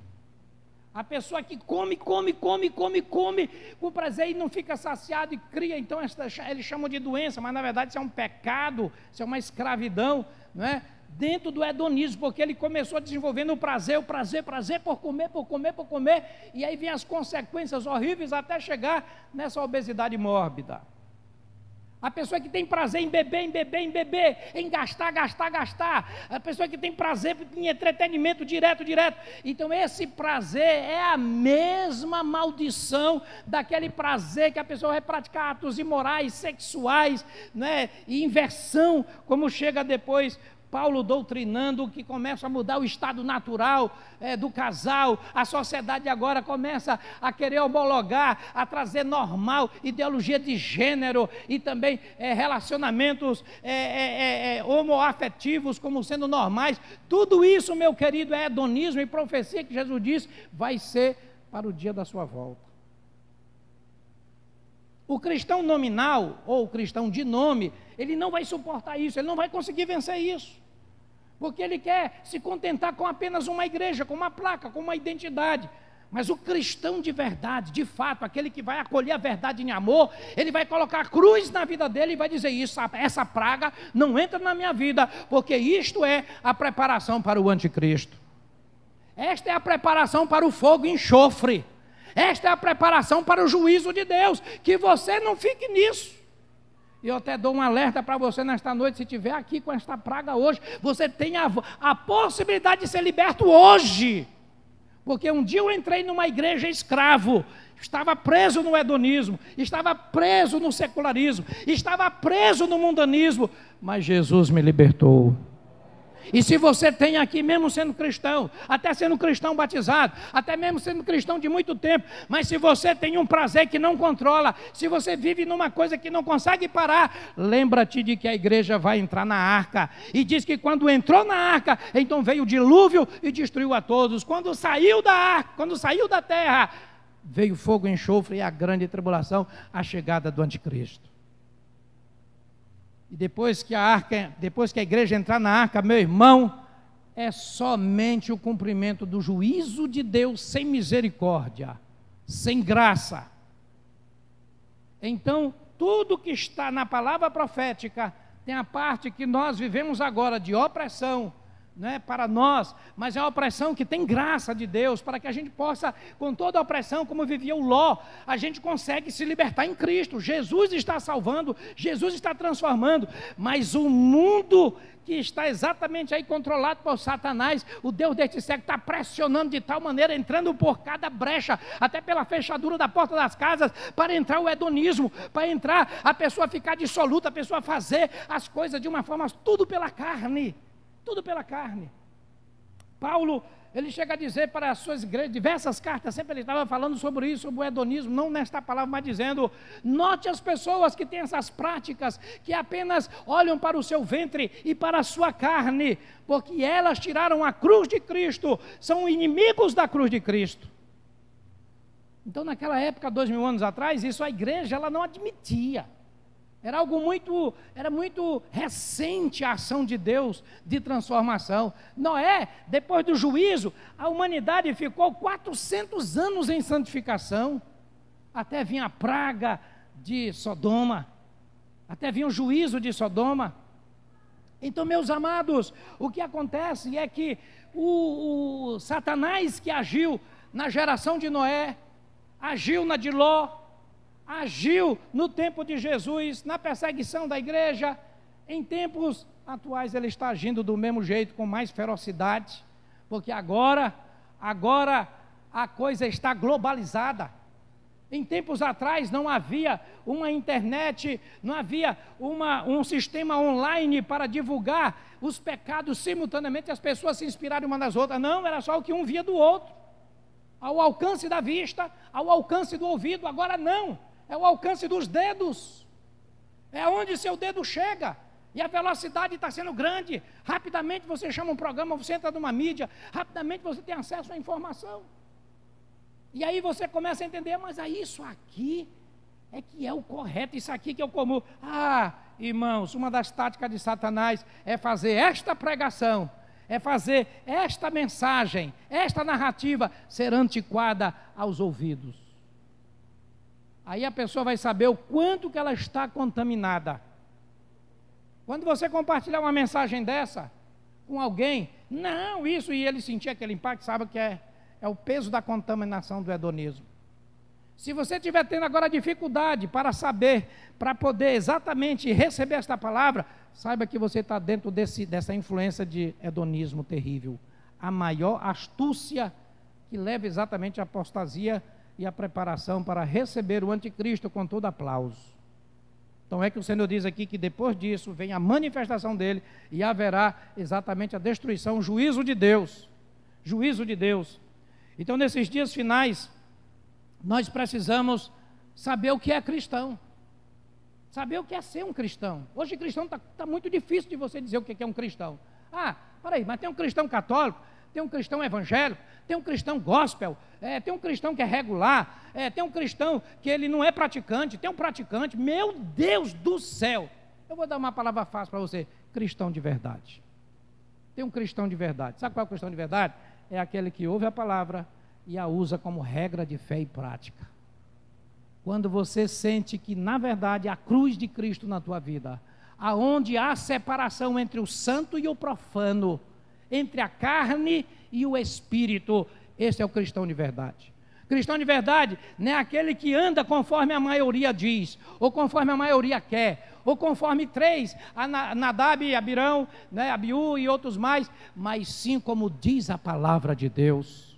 A pessoa que come com prazer e não fica saciado e cria, então eles chamam de doença, mas na verdade isso é um pecado, isso é uma escravidão, não é? Dentro do hedonismo, porque ele começou desenvolvendo o prazer por comer, e aí vem as consequências horríveis até chegar nessa obesidade mórbida. A pessoa que tem prazer em beber, em gastar. A pessoa que tem prazer em entretenimento direto. Então esse prazer é a mesma maldição daquele prazer que a pessoa vai praticar atos imorais, sexuais, né? E inversão, como chega depois Paulo doutrinando, que começa a mudar o estado natural do casal. A sociedade agora começa a querer homologar, a trazer normal, ideologia de gênero e também relacionamentos homoafetivos como sendo normais. Tudo isso, meu querido, é hedonismo e profecia que Jesus disse vai ser para o dia da sua volta. O cristão nominal, ou o cristão de nome, ele não vai suportar isso, ele não vai conseguir vencer isso, porque ele quer se contentar com apenas uma igreja, com uma placa, com uma identidade. Mas o cristão de verdade, de fato, aquele que vai acolher a verdade em amor, ele vai colocar a cruz na vida dele e vai dizer: isso, essa praga não entra na minha vida, porque isto é a preparação para o anticristo. Esta é a preparação para o fogo e enxofre. Esta é a preparação para o juízo de Deus, que você não fique nisso. E eu até dou um alerta para você nesta noite, se estiver aqui com esta praga hoje, você tem a possibilidade de ser liberto hoje. Porque um dia eu entrei numa igreja escravo, estava preso no hedonismo, estava preso no secularismo, estava preso no mundanismo, mas Jesus me libertou. E se você tem aqui, mesmo sendo cristão, até sendo cristão batizado, até mesmo sendo cristão de muito tempo, mas se você tem um prazer que não controla, se você vive numa coisa que não consegue parar, lembra-te de que a igreja vai entrar na arca, e diz que quando entrou na arca, então veio o dilúvio e destruiu a todos. Quando saiu da arca, quando saiu da terra, veio fogo e enxofre e a grande tribulação, a chegada do anticristo. E depois que a igreja entrar na arca, meu irmão, é somente o cumprimento do juízo de Deus sem misericórdia, sem graça. Então, tudo que está na palavra profética tem a parte que nós vivemos agora de opressão, não é para nós, mas é uma opressão que tem graça de Deus, para que a gente possa, com toda a opressão, como vivia o Ló, a gente consegue se libertar em Cristo. Jesus está salvando, Jesus está transformando, mas o mundo que está exatamente aí controlado por Satanás, o Deus deste século, está pressionando de tal maneira, entrando por cada brecha, até pela fechadura da porta das casas, para entrar o hedonismo, para entrar a pessoa ficar dissoluta, a pessoa fazer as coisas de uma forma, tudo pela carne. Tudo pela carne. Paulo ele chega a dizer para as suas igrejas, diversas cartas, sempre ele estava falando sobre isso, sobre o hedonismo, não nesta palavra, mas dizendo, note as pessoas que têm essas práticas, que apenas olham para o seu ventre e para a sua carne, porque elas tiraram a cruz de Cristo, são inimigos da cruz de Cristo. Então naquela época, 2000 anos atrás, isso a igreja ela não admitia. Era muito recente a ação de Deus de transformação. Noé, depois do juízo, a humanidade ficou 400 anos em santificação, até vir a praga de Sodoma, até vir o juízo de Sodoma. Então, meus amados, o que acontece é que o Satanás que agiu na geração de Noé, agiu na de Ló, agiu no tempo de Jesus, na perseguição da igreja, em tempos atuais ele está agindo do mesmo jeito, com mais ferocidade, porque agora a coisa está globalizada. Em tempos atrás não havia uma internet, não havia um sistema online para divulgar os pecados simultaneamente, as pessoas se inspirarem uma nas outras, não, era só o que um via do outro, ao alcance da vista, ao alcance do ouvido. Agora não, é o alcance dos dedos, é onde seu dedo chega, e a velocidade está sendo grande. Rapidamente você chama um programa, você entra numa mídia, rapidamente você tem acesso à informação, e aí você começa a entender, mas isso aqui é que é o correto, isso aqui que é o comum. Irmãos, uma das táticas de Satanás é fazer esta pregação, é fazer esta mensagem, esta narrativa ser antiquada aos ouvidos. Aí a pessoa vai saber o quanto que ela está contaminada. Quando você compartilhar uma mensagem dessa com alguém, não, isso, e ele sentir aquele impacto, sabe que é o peso da contaminação do hedonismo. Se você estiver tendo agora dificuldade para saber, para poder exatamente receber esta palavra, saiba que você está dentro dessa influência de hedonismo terrível. A maior astúcia que leva exatamente à apostasia e a preparação para receber o anticristo com todo aplauso. Então é que o Senhor diz aqui que depois disso vem a manifestação dele e haverá exatamente a destruição, o juízo de Deus. Juízo de Deus. Então nesses dias finais, nós precisamos saber o que é cristão. Saber o que é ser um cristão. Hoje cristão está muito difícil de você dizer o que é um cristão. Peraí, mas tem um cristão católico, tem um cristão evangélico, tem um cristão gospel, tem um cristão que é regular, tem um cristão que ele não é praticante, tem um praticante. Meu Deus do céu! Eu vou dar uma palavra fácil para você: cristão de verdade. Tem um cristão de verdade. Sabe qual é o cristão de verdade? É aquele que ouve a palavra e a usa como regra de fé e prática. Quando você sente que, na verdade, a cruz de Cristo na tua vida, aonde há separação entre o santo e o profano, entre a carne e o espírito, esse é o cristão de verdade. Cristão de verdade não é aquele que anda conforme a maioria diz, ou conforme a maioria quer, ou conforme três, Nadab, Abirão, Abiú e outros mais, mas sim como diz a palavra de Deus.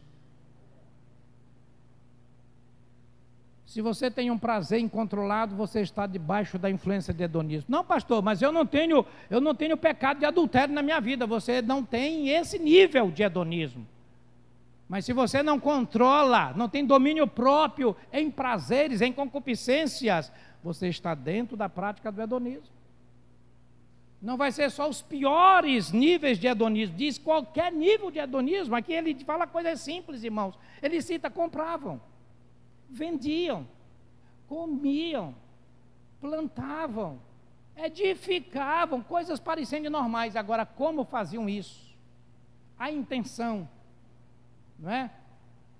Se você tem um prazer incontrolado, você está debaixo da influência de hedonismo. Não, pastor, mas eu não tenho pecado de adultério na minha vida. Você não tem esse nível de hedonismo. Mas se você não controla, não tem domínio próprio em prazeres, em concupiscências, você está dentro da prática do hedonismo. Não vai ser só os piores níveis de hedonismo, diz qualquer nível de hedonismo. Aqui ele fala coisas simples, irmãos. Ele cita: compravam, vendiam, comiam, plantavam, edificavam, coisas parecendo normais. Agora, como faziam isso? A intenção, não é?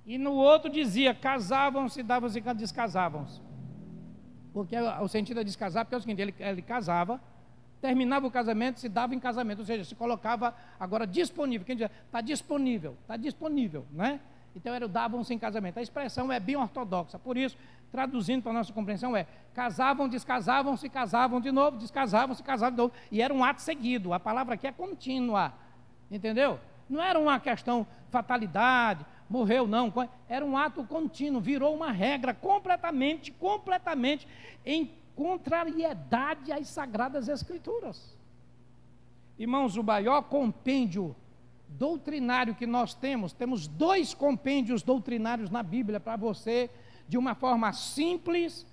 E no outro dizia: casavam-se, davam-se e descasavam-se. Porque o sentido é descasar, porque é o seguinte: ele casava, terminava o casamento, se dava em casamento, ou seja, se colocava agora disponível. Quem dizia: está disponível, não é? Então davam-se em casamento. A expressão é bem ortodoxa, por isso, traduzindo para a nossa compreensão, casavam, descasavam, se casavam de novo, descasavam, se casavam de novo, e era um ato seguido. A palavra aqui é contínua, entendeu? Não era uma questão fatalidade, morreu não, era um ato contínuo, virou uma regra completamente em contrariedade às Sagradas Escrituras. Irmãos, o maior compêndio doutrinário que nós temos 2 compêndios doutrinários na Bíblia para você, de uma forma simples,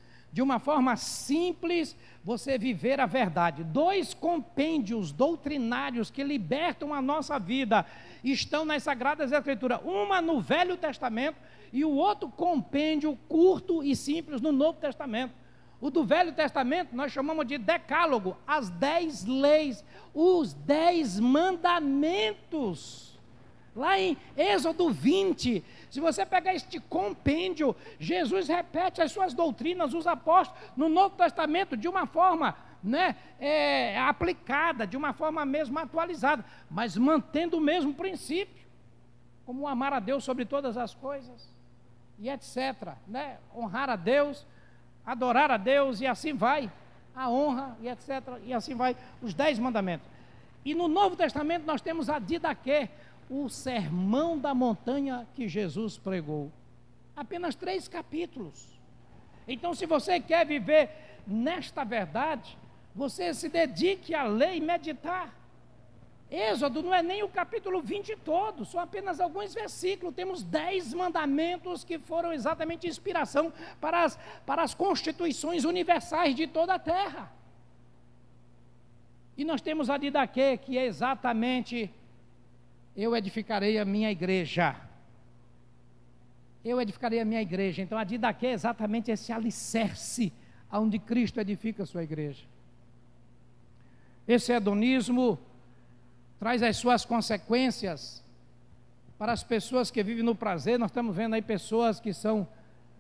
você viver a verdade. 2 compêndios doutrinários que libertam a nossa vida estão nas Sagradas Escrituras, uma no Velho Testamento e o outro compêndio curto e simples no Novo Testamento. O do Velho Testamento nós chamamos de Decálogo, as 10 leis, os 10 mandamentos. Lá em Êxodo 20, se você pegar este compêndio, Jesus repete as suas doutrinas, os apóstolos, no Novo Testamento, de uma forma aplicada, de uma forma mesmo atualizada, mas mantendo o mesmo princípio, como amar a Deus sobre todas as coisas, e etc. Honrar a Deus, adorar a Deus, e assim vai, a honra, e etc. E assim vai, os 10 mandamentos. E no Novo Testamento nós temos a Didaquê, o sermão da montanha que Jesus pregou. Apenas 3 capítulos. Então, se você quer viver nesta verdade, você se dedique a ler e meditar. Êxodo não é nem o capítulo 20 todo, são apenas alguns versículos. Temos 10 mandamentos que foram exatamente inspiração para as constituições universais de toda a terra. E nós temos a Didaquê, que é exatamente: eu edificarei a minha igreja. Eu edificarei a minha igreja. Então a Didaquê é exatamente esse alicerce onde Cristo edifica a sua igreja. Esse hedonismo traz as suas consequências para as pessoas que vivem no prazer. Nós estamos vendo aí pessoas que são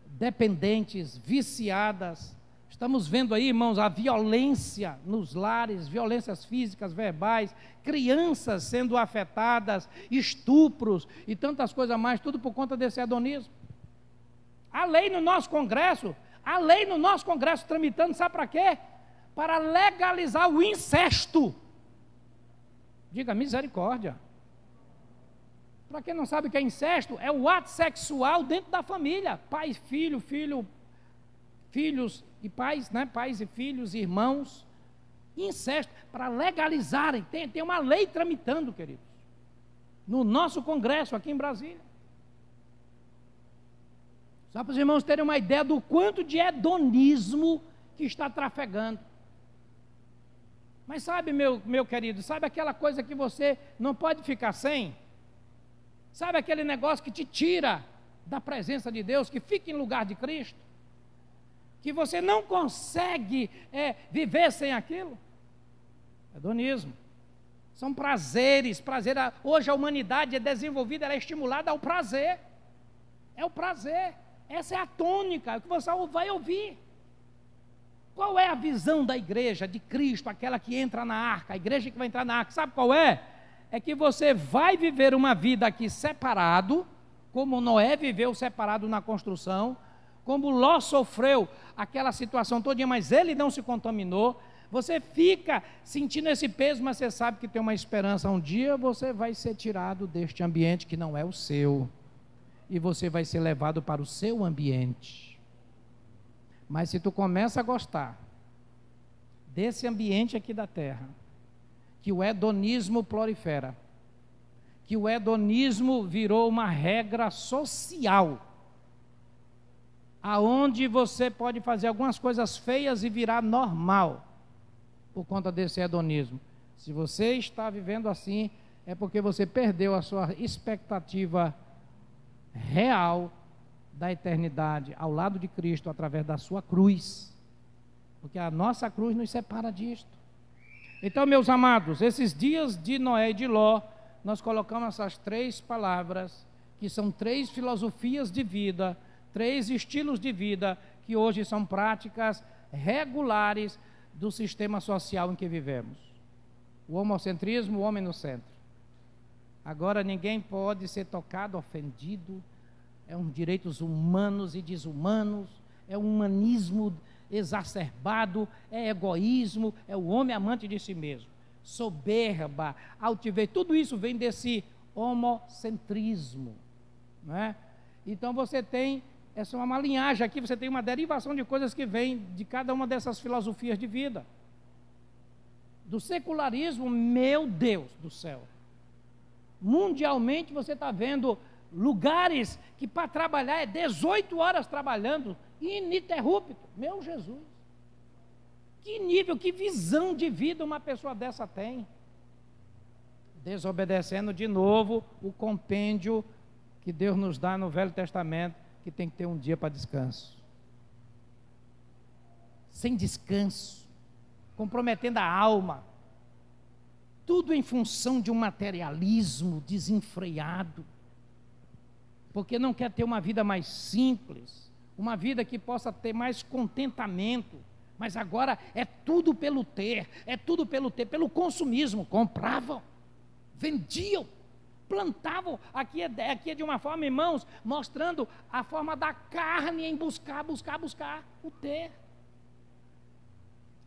dependentes, viciadas. Estamos vendo aí, irmãos, a violência nos lares, violências físicas, verbais, crianças sendo afetadas, estupros e tantas coisas mais, tudo por conta desse hedonismo. A lei no nosso Congresso tramitando, sabe para quê? Para legalizar o incesto. Diga misericórdia. Para quem não sabe o que é incesto, é o ato sexual dentro da família. Pai, filho, filhos e pais, pais e filhos, irmãos. Incesto, para legalizarem. Tem uma lei tramitando, queridos, no nosso Congresso aqui em Brasília. Só para os irmãos terem uma ideia do quanto de hedonismo que está trafegando. Mas sabe, meu querido, sabe aquela coisa que você não pode ficar sem? Sabe aquele negócio que te tira da presença de Deus, que fica em lugar de Cristo? Que você não consegue viver sem aquilo? Hedonismo. São prazeres. Hoje a humanidade é desenvolvida, ela é estimulada ao prazer. É o prazer. Essa é a tônica que você vai ouvir. Qual é a visão da igreja, de Cristo, aquela que entra na arca, a igreja que vai entrar na arca? Sabe qual é? É que você vai viver uma vida aqui separado, como Noé viveu separado na construção, como Ló sofreu aquela situação todinha, mas ele não se contaminou. Você fica sentindo esse peso, mas você sabe que tem uma esperança. Um dia você vai ser tirado deste ambiente que não é o seu, e você vai ser levado para o seu ambiente. Mas se tu começa a gostar desse ambiente aqui da terra, que o hedonismo prolifera, que o hedonismo virou uma regra social, aonde você pode fazer algumas coisas feias e virar normal, por conta desse hedonismo. Se você está vivendo assim, é porque você perdeu a sua expectativa real da eternidade ao lado de Cristo, através da sua cruz, porque a nossa cruz nos separa disto. Então, meus amados, esses dias de Noé e de Ló, nós colocamos essas 3 palavras, que são 3 filosofias de vida, 3 estilos de vida, que hoje são práticas regulares do sistema social em que vivemos. O homocentrismo, o homem no centro. Agora ninguém pode ser tocado, ofendido. É um direitos humanos e desumanos, é um humanismo exacerbado, é egoísmo, é o homem amante de si mesmo, soberba, altivez, tudo isso vem desse homocentrismo, não é? Então você tem, essa é uma linhagem aqui, você tem uma derivação de coisas que vem de cada uma dessas filosofias de vida. Do secularismo, meu Deus do céu, Mundialmente você está vendo lugares que para trabalhar é 18 horas trabalhando, ininterrupto. Meu Jesus! Que nível, que visão de vida uma pessoa dessa tem? Desobedecendo de novo o compêndio que Deus nos dá no Velho Testamento, que tem que ter um dia para descanso. Sem descanso, comprometendo a alma, tudo em função de um materialismo desenfreado, porque não quer ter uma vida mais simples, uma vida que possa ter mais contentamento, mas agora é tudo pelo ter, pelo consumismo. Compravam, vendiam, plantavam. Aqui é de uma forma, irmãos, mostrando a forma da carne em buscar o ter.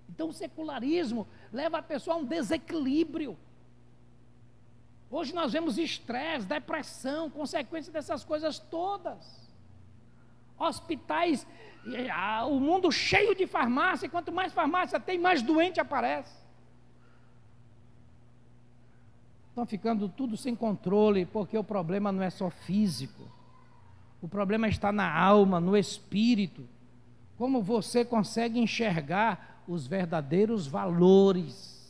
Então o secularismo leva a pessoa a um desequilíbrio. Hoje nós vemos estresse, depressão, consequência dessas coisas todas. Hospitais, o mundo cheio de farmácia, e quanto mais farmácia tem, mais doente aparece. Estão ficando tudo sem controle, porque o problema não é só físico. O problema está na alma, no espírito. Como você consegue enxergar os verdadeiros valores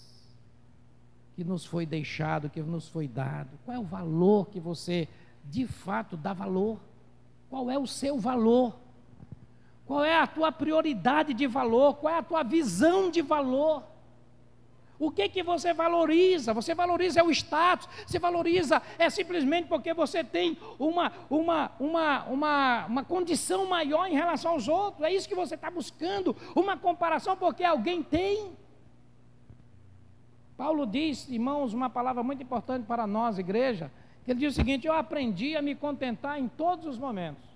que nos foi deixado, que nos foi dado? Qual é o valor que você, de fato, dá valor? Qual é o seu valor? Qual é a tua prioridade de valor? Qual é a tua visão de valor? O que você valoriza? Você valoriza o status? Você valoriza simplesmente porque você tem uma condição maior em relação aos outros? É isso que você está buscando? Uma comparação porque alguém tem? Paulo diz, irmãos, uma palavra muito importante para nós, igreja, que ele diz o seguinte: eu aprendi a me contentar em todos os momentos,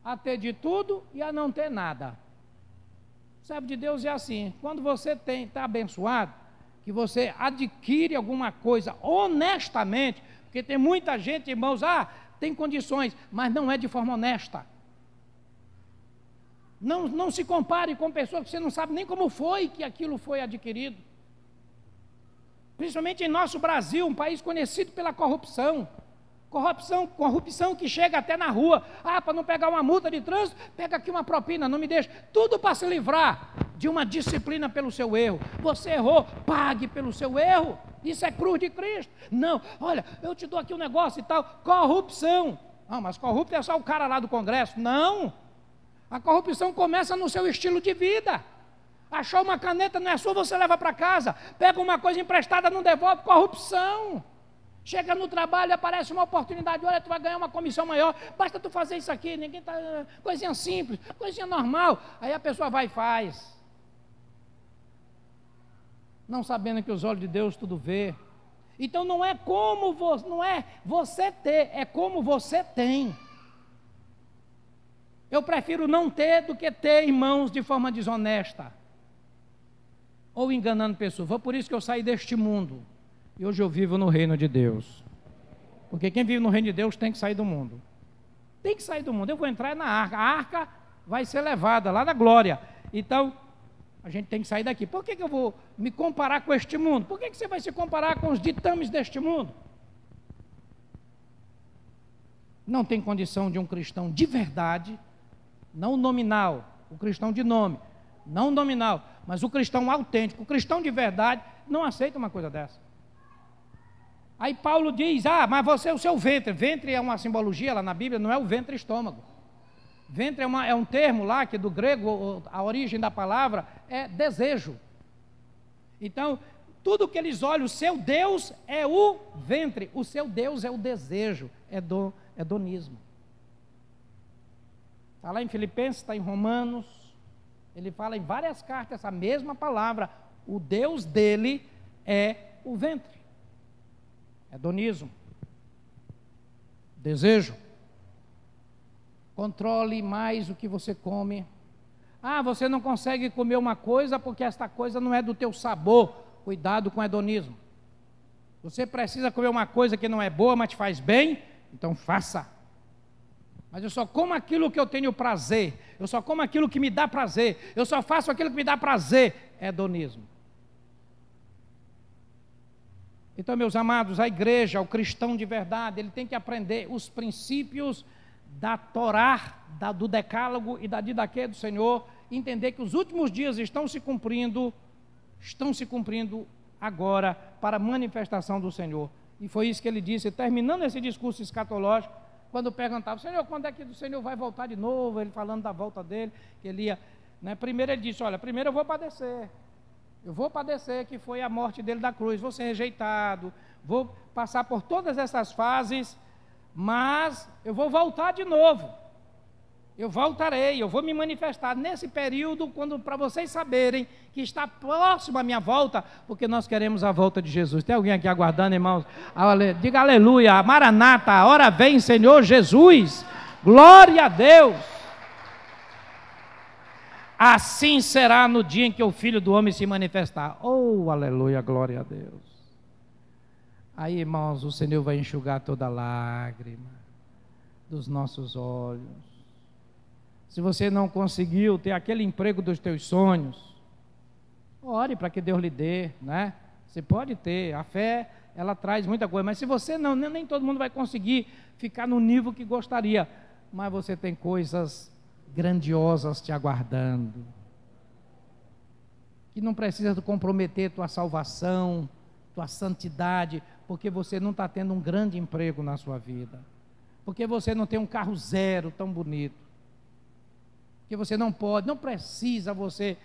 a ter de tudo e a não ter nada. O servo de Deus é assim: quando você está abençoado, que você adquire alguma coisa honestamente, porque tem muita gente, irmãos, tem condições, mas não é de forma honesta. Não se compare com pessoas que você não sabe nem como foi que aquilo foi adquirido. Principalmente em nosso Brasil, um país conhecido pela corrupção. Corrupção que chega até na rua. Para não pegar uma multa de trânsito, pega aqui uma propina, não me deixa. Tudo para se livrar de uma disciplina pelo seu erro. Você errou, pague pelo seu erro. Isso é cruz de Cristo. Não, olha, eu te dou aqui um negócio e tal. Corrupção. Não, mas corrupto é só o cara lá do Congresso. Não. A corrupção começa no seu estilo de vida. Achou uma caneta, não é sua, você leva para casa. Pega uma coisa emprestada, não devolve. Corrupção. Chega no trabalho, aparece uma oportunidade, olha, tu vai ganhar uma comissão maior, basta tu fazer isso aqui, ninguém tá, coisinha simples, coisinha normal. Aí a pessoa vai e faz, não sabendo que os olhos de Deus tudo vê. Então não é você ter, é como você tem. Eu prefiro não ter do que ter, irmãos, de forma desonesta ou enganando pessoas. Foi por isso que eu saí deste mundo. E hoje eu vivo no reino de Deus. Porque quem vive no reino de Deus tem que sair do mundo. Tem que sair do mundo. Eu vou entrar na arca. A arca vai ser levada lá na glória. Então, a gente tem que sair daqui. Por que eu vou me comparar com este mundo? Por que você vai se comparar com os ditames deste mundo? Não tem condição de um cristão de verdade, não nominal, o cristão de nome, não nominal, mas o cristão autêntico, o cristão de verdade, não aceita uma coisa dessa. Aí Paulo diz, mas você é o seu ventre. Ventre é uma simbologia lá na Bíblia, não é o ventre estômago. Ventre é um termo lá, que do grego, a origem da palavra é desejo. Então, tudo que eles olham, o seu Deus é o ventre, o seu Deus é o desejo, é hedonismo. Está lá em Filipenses, está em Romanos, ele fala em várias cartas essa mesma palavra. O Deus dele é o ventre. Hedonismo, desejo. Controle mais o que você come. Você não consegue comer uma coisa porque esta coisa não é do teu sabor. Cuidado com o hedonismo. Você precisa comer uma coisa que não é boa, mas te faz bem, então faça. Mas eu só como aquilo que eu tenho prazer. Eu só como aquilo que me dá prazer. Eu só faço aquilo que me dá prazer. Hedonismo. Então, meus amados, a igreja, o cristão de verdade, ele tem que aprender os princípios da Torá, do decálogo e da didaquê do Senhor, entender que os últimos dias estão se cumprindo agora para a manifestação do Senhor. E foi isso que ele disse, terminando esse discurso escatológico, quando perguntava, Senhor, quando é que o Senhor vai voltar de novo? Ele falando da volta dele, que ele ia, né? Primeiro ele disse, olha, primeiro eu vou padecer, que foi a morte dele da cruz, vou ser rejeitado, vou passar por todas essas fases, mas eu vou voltar de novo, eu voltarei, eu vou me manifestar nesse período, quando, para vocês saberem que está próximo a minha volta, porque nós queremos a volta de Jesus. Tem alguém aqui aguardando, irmãos? Diga aleluia, Maranata, a hora vem, Senhor Jesus, glória a Deus. Assim será no dia em que o Filho do Homem se manifestar. Oh, aleluia, glória a Deus. Aí, irmãos, o Senhor vai enxugar toda lágrima dos nossos olhos. Se você não conseguiu ter aquele emprego dos teus sonhos, ore para que Deus lhe dê, né? Você pode ter, a fé, ela traz muita coisa, mas se você não, nem todo mundo vai conseguir ficar no nível que gostaria, mas você tem coisas grandiosas te aguardando, que não precisa comprometer tua salvação, tua santidade, porque você não está tendo um grande emprego na sua vida, porque você não tem um carro zero tão bonito, que você não precisa você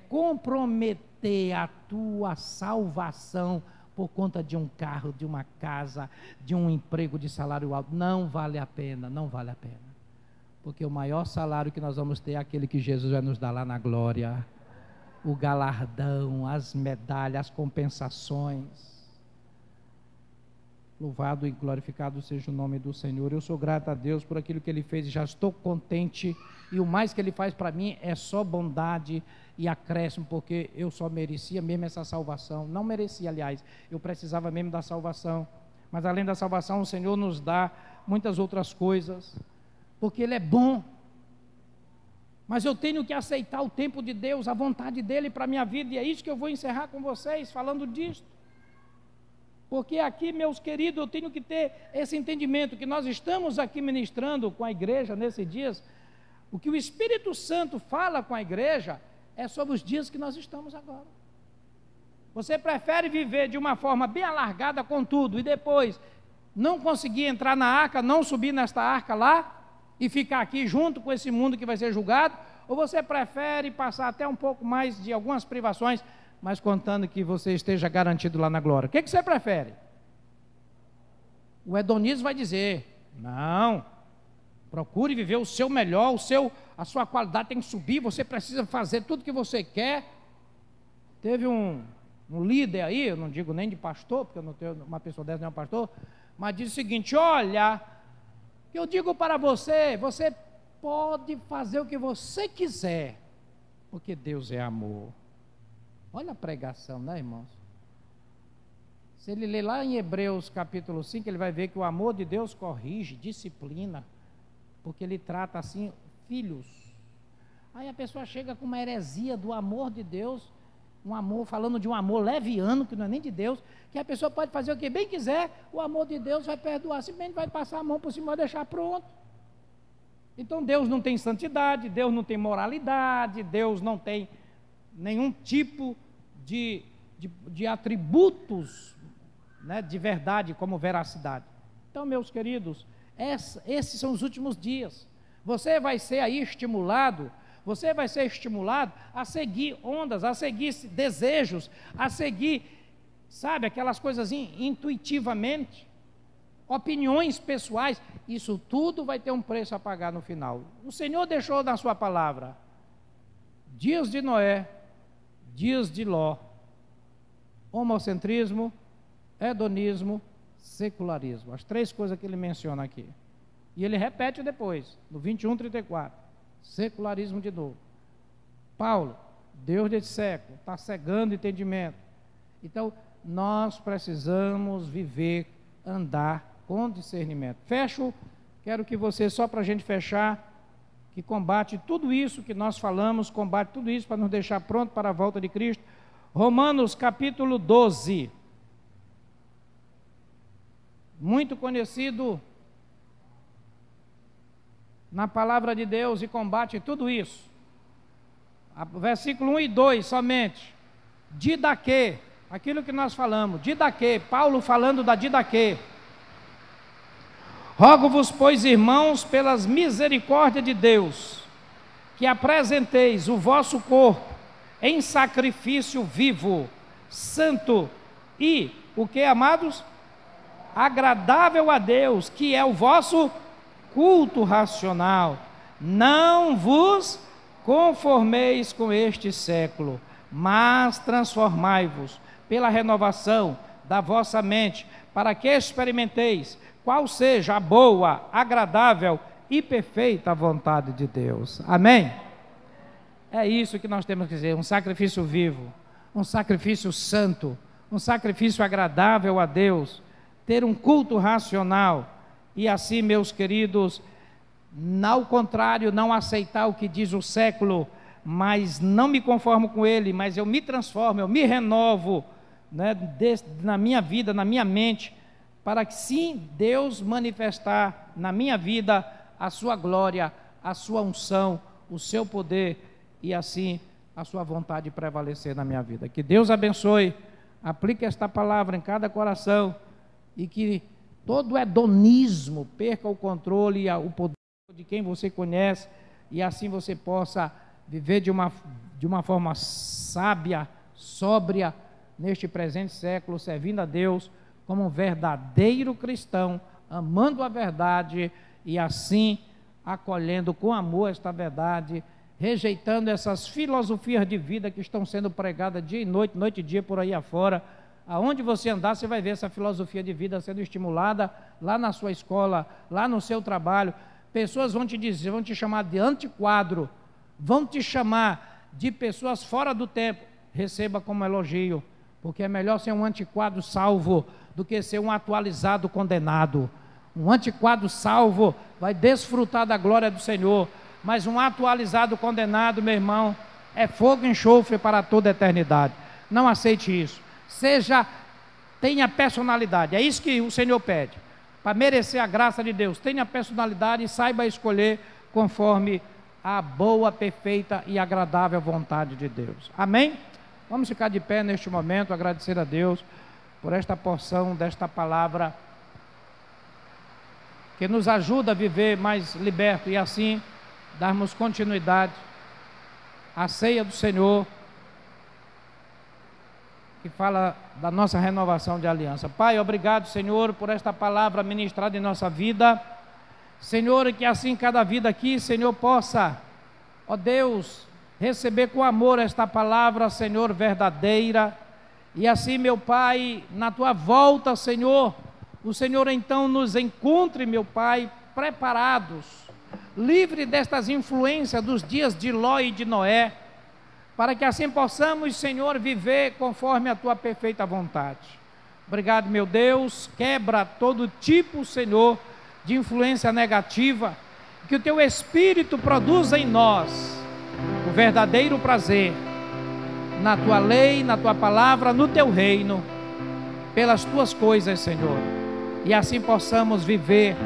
comprometer a tua salvação por conta de um carro, de uma casa, de um emprego de salário alto. Não vale a pena, não vale a pena, porque o maior salário que nós vamos ter é aquele que Jesus vai nos dar lá na glória, o galardão, as medalhas, as compensações. Louvado e glorificado seja o nome do Senhor. Eu sou grato a Deus por aquilo que Ele fez e já estou contente, e o mais que Ele faz para mim é só bondade e acréscimo, porque eu só merecia mesmo essa salvação. Não merecia, aliás, eu precisava mesmo da salvação, mas além da salvação o Senhor nos dá muitas outras coisas, porque Ele é bom. Mas eu tenho que aceitar o tempo de Deus, a vontade dEle para a minha vida, e é isso que eu vou encerrar com vocês, falando disso. Porque aqui, meus queridos, eu tenho que ter esse entendimento, que nós estamos aqui ministrando com a igreja nesses dias. O que o Espírito Santo fala com a igreja é sobre os dias que nós estamos agora. Você prefere viver de uma forma bem alargada com tudo, e depois não conseguir entrar na arca, não subir nesta arca lá, e ficar aqui junto com esse mundo que vai ser julgado? Ou você prefere passar até um pouco mais de algumas privações, mas contando que você esteja garantido lá na glória? O que você prefere? O hedonismo vai dizer, não, procure viver o seu melhor, a sua qualidade tem que subir, você precisa fazer tudo que você quer. Teve um líder aí, eu não digo nem de pastor, porque eu não tenho uma pessoa dessa, nem um pastor, mas diz o seguinte, olha, que eu digo para você, você pode fazer o que você quiser, porque Deus é amor. Olha a pregação, né, irmãos? Se ele ler lá em Hebreus capítulo 5, ele vai ver que o amor de Deus corrige, disciplina, porque ele trata assim filhos. Aí a pessoa chega com uma heresia do amor de Deus, um amor, falando de um amor leviano, que não é nem de Deus, que a pessoa pode fazer o que bem quiser, o amor de Deus vai perdoar, simplesmente vai passar a mão por cima e deixar pronto. Então Deus não tem santidade, Deus não tem moralidade, Deus não tem nenhum tipo de atributos, né, de verdade, como veracidade. Então, meus queridos, esses são os últimos dias. Você vai ser aí estimulado, a seguir ondas, a seguir desejos, a seguir, sabe, aquelas coisas intuitivamente, opiniões pessoais. Isso tudo vai ter um preço a pagar no final. O Senhor deixou na sua palavra dias de Noé, dias de Ló, homocentrismo, hedonismo, secularismo, as três coisas que ele menciona aqui, e ele repete depois, no 21:34, secularismo de novo. Paulo, Deus desse século, está cegando o entendimento. Então, nós precisamos viver, andar com discernimento. Fecho, quero que você, só para a gente fechar, que combate tudo isso que nós falamos, combate tudo isso para nos deixar pronto para a volta de Cristo. Romanos capítulo 12. muito conhecido na palavra de Deus e combate tudo isso. Versículo 1 e 2 somente. Didaquê, aquilo que nós falamos, didaquê, Paulo falando da didaquê. Rogo-vos, pois, irmãos, pelas misericórdias de Deus, que apresenteis o vosso corpo em sacrifício vivo, santo e, o que, amados? Agradável a Deus, que é o vosso culto racional. Não vos conformeis com este século, mas transformai-vos pela renovação da vossa mente, para que experimenteis qual seja a boa, agradável e perfeita vontade de Deus. Amém? É isso que nós temos que dizer, um sacrifício vivo, um sacrifício santo, um sacrifício agradável a Deus, ter um culto racional, e assim, meus queridos, ao contrário, não aceitar o que diz o século, mas não me conformo com ele, mas eu me transformo, eu me renovo, né, na minha vida, na minha mente, para que sim, Deus manifestar na minha vida a sua glória, a sua unção, o seu poder, e assim a sua vontade prevalecer na minha vida. Que Deus abençoe, aplique esta palavra em cada coração, e que todo hedonismo perca o controle e o poder de quem você conhece, e assim você possa viver de uma forma sábia, sóbria, neste presente século, servindo a Deus como um verdadeiro cristão, amando a verdade e assim acolhendo com amor esta verdade, rejeitando essas filosofias de vida que estão sendo pregadas dia e noite, noite e dia por aí afora. Aonde você andar, você vai ver essa filosofia de vida sendo estimulada, lá na sua escola, lá no seu trabalho. Pessoas vão te dizer, vão te chamar de antiquadro, vão te chamar de pessoas fora do tempo. Receba como elogio, porque é melhor ser um antiquado salvo do que ser um atualizado condenado. Um antiquado salvo vai desfrutar da glória do Senhor, mas um atualizado condenado, meu irmão, é fogo e enxofre para toda a eternidade. Não aceite isso. Tenha personalidade, é isso que o Senhor pede, para merecer a graça de Deus. Tenha personalidade e saiba escolher conforme a boa, perfeita e agradável vontade de Deus. Amém? Vamos ficar de pé neste momento, agradecer a Deus por esta porção desta palavra que nos ajuda a viver mais liberto e assim darmos continuidade à ceia do Senhor, que fala da nossa renovação de aliança. Pai, obrigado, Senhor, por esta palavra ministrada em nossa vida. Senhor, que assim cada vida aqui, Senhor, possa, ó Deus, receber com amor esta palavra, Senhor, verdadeira. E assim, meu Pai, na Tua volta, Senhor, o Senhor então nos encontre, meu Pai, preparados, livre destas influências dos dias de Ló e de Noé, para que assim possamos, Senhor, viver conforme a Tua perfeita vontade. Obrigado, meu Deus, quebra todo tipo, Senhor, de influência negativa, que o Teu Espírito produza em nós o verdadeiro prazer na Tua lei, na Tua palavra, no Teu reino, pelas Tuas coisas, Senhor, e assim possamos viver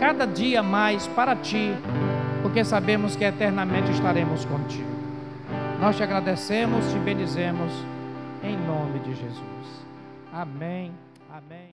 cada dia mais para Ti, porque sabemos que eternamente estaremos contigo. Nós te agradecemos, te bendizemos, em nome de Jesus. Amém, amém.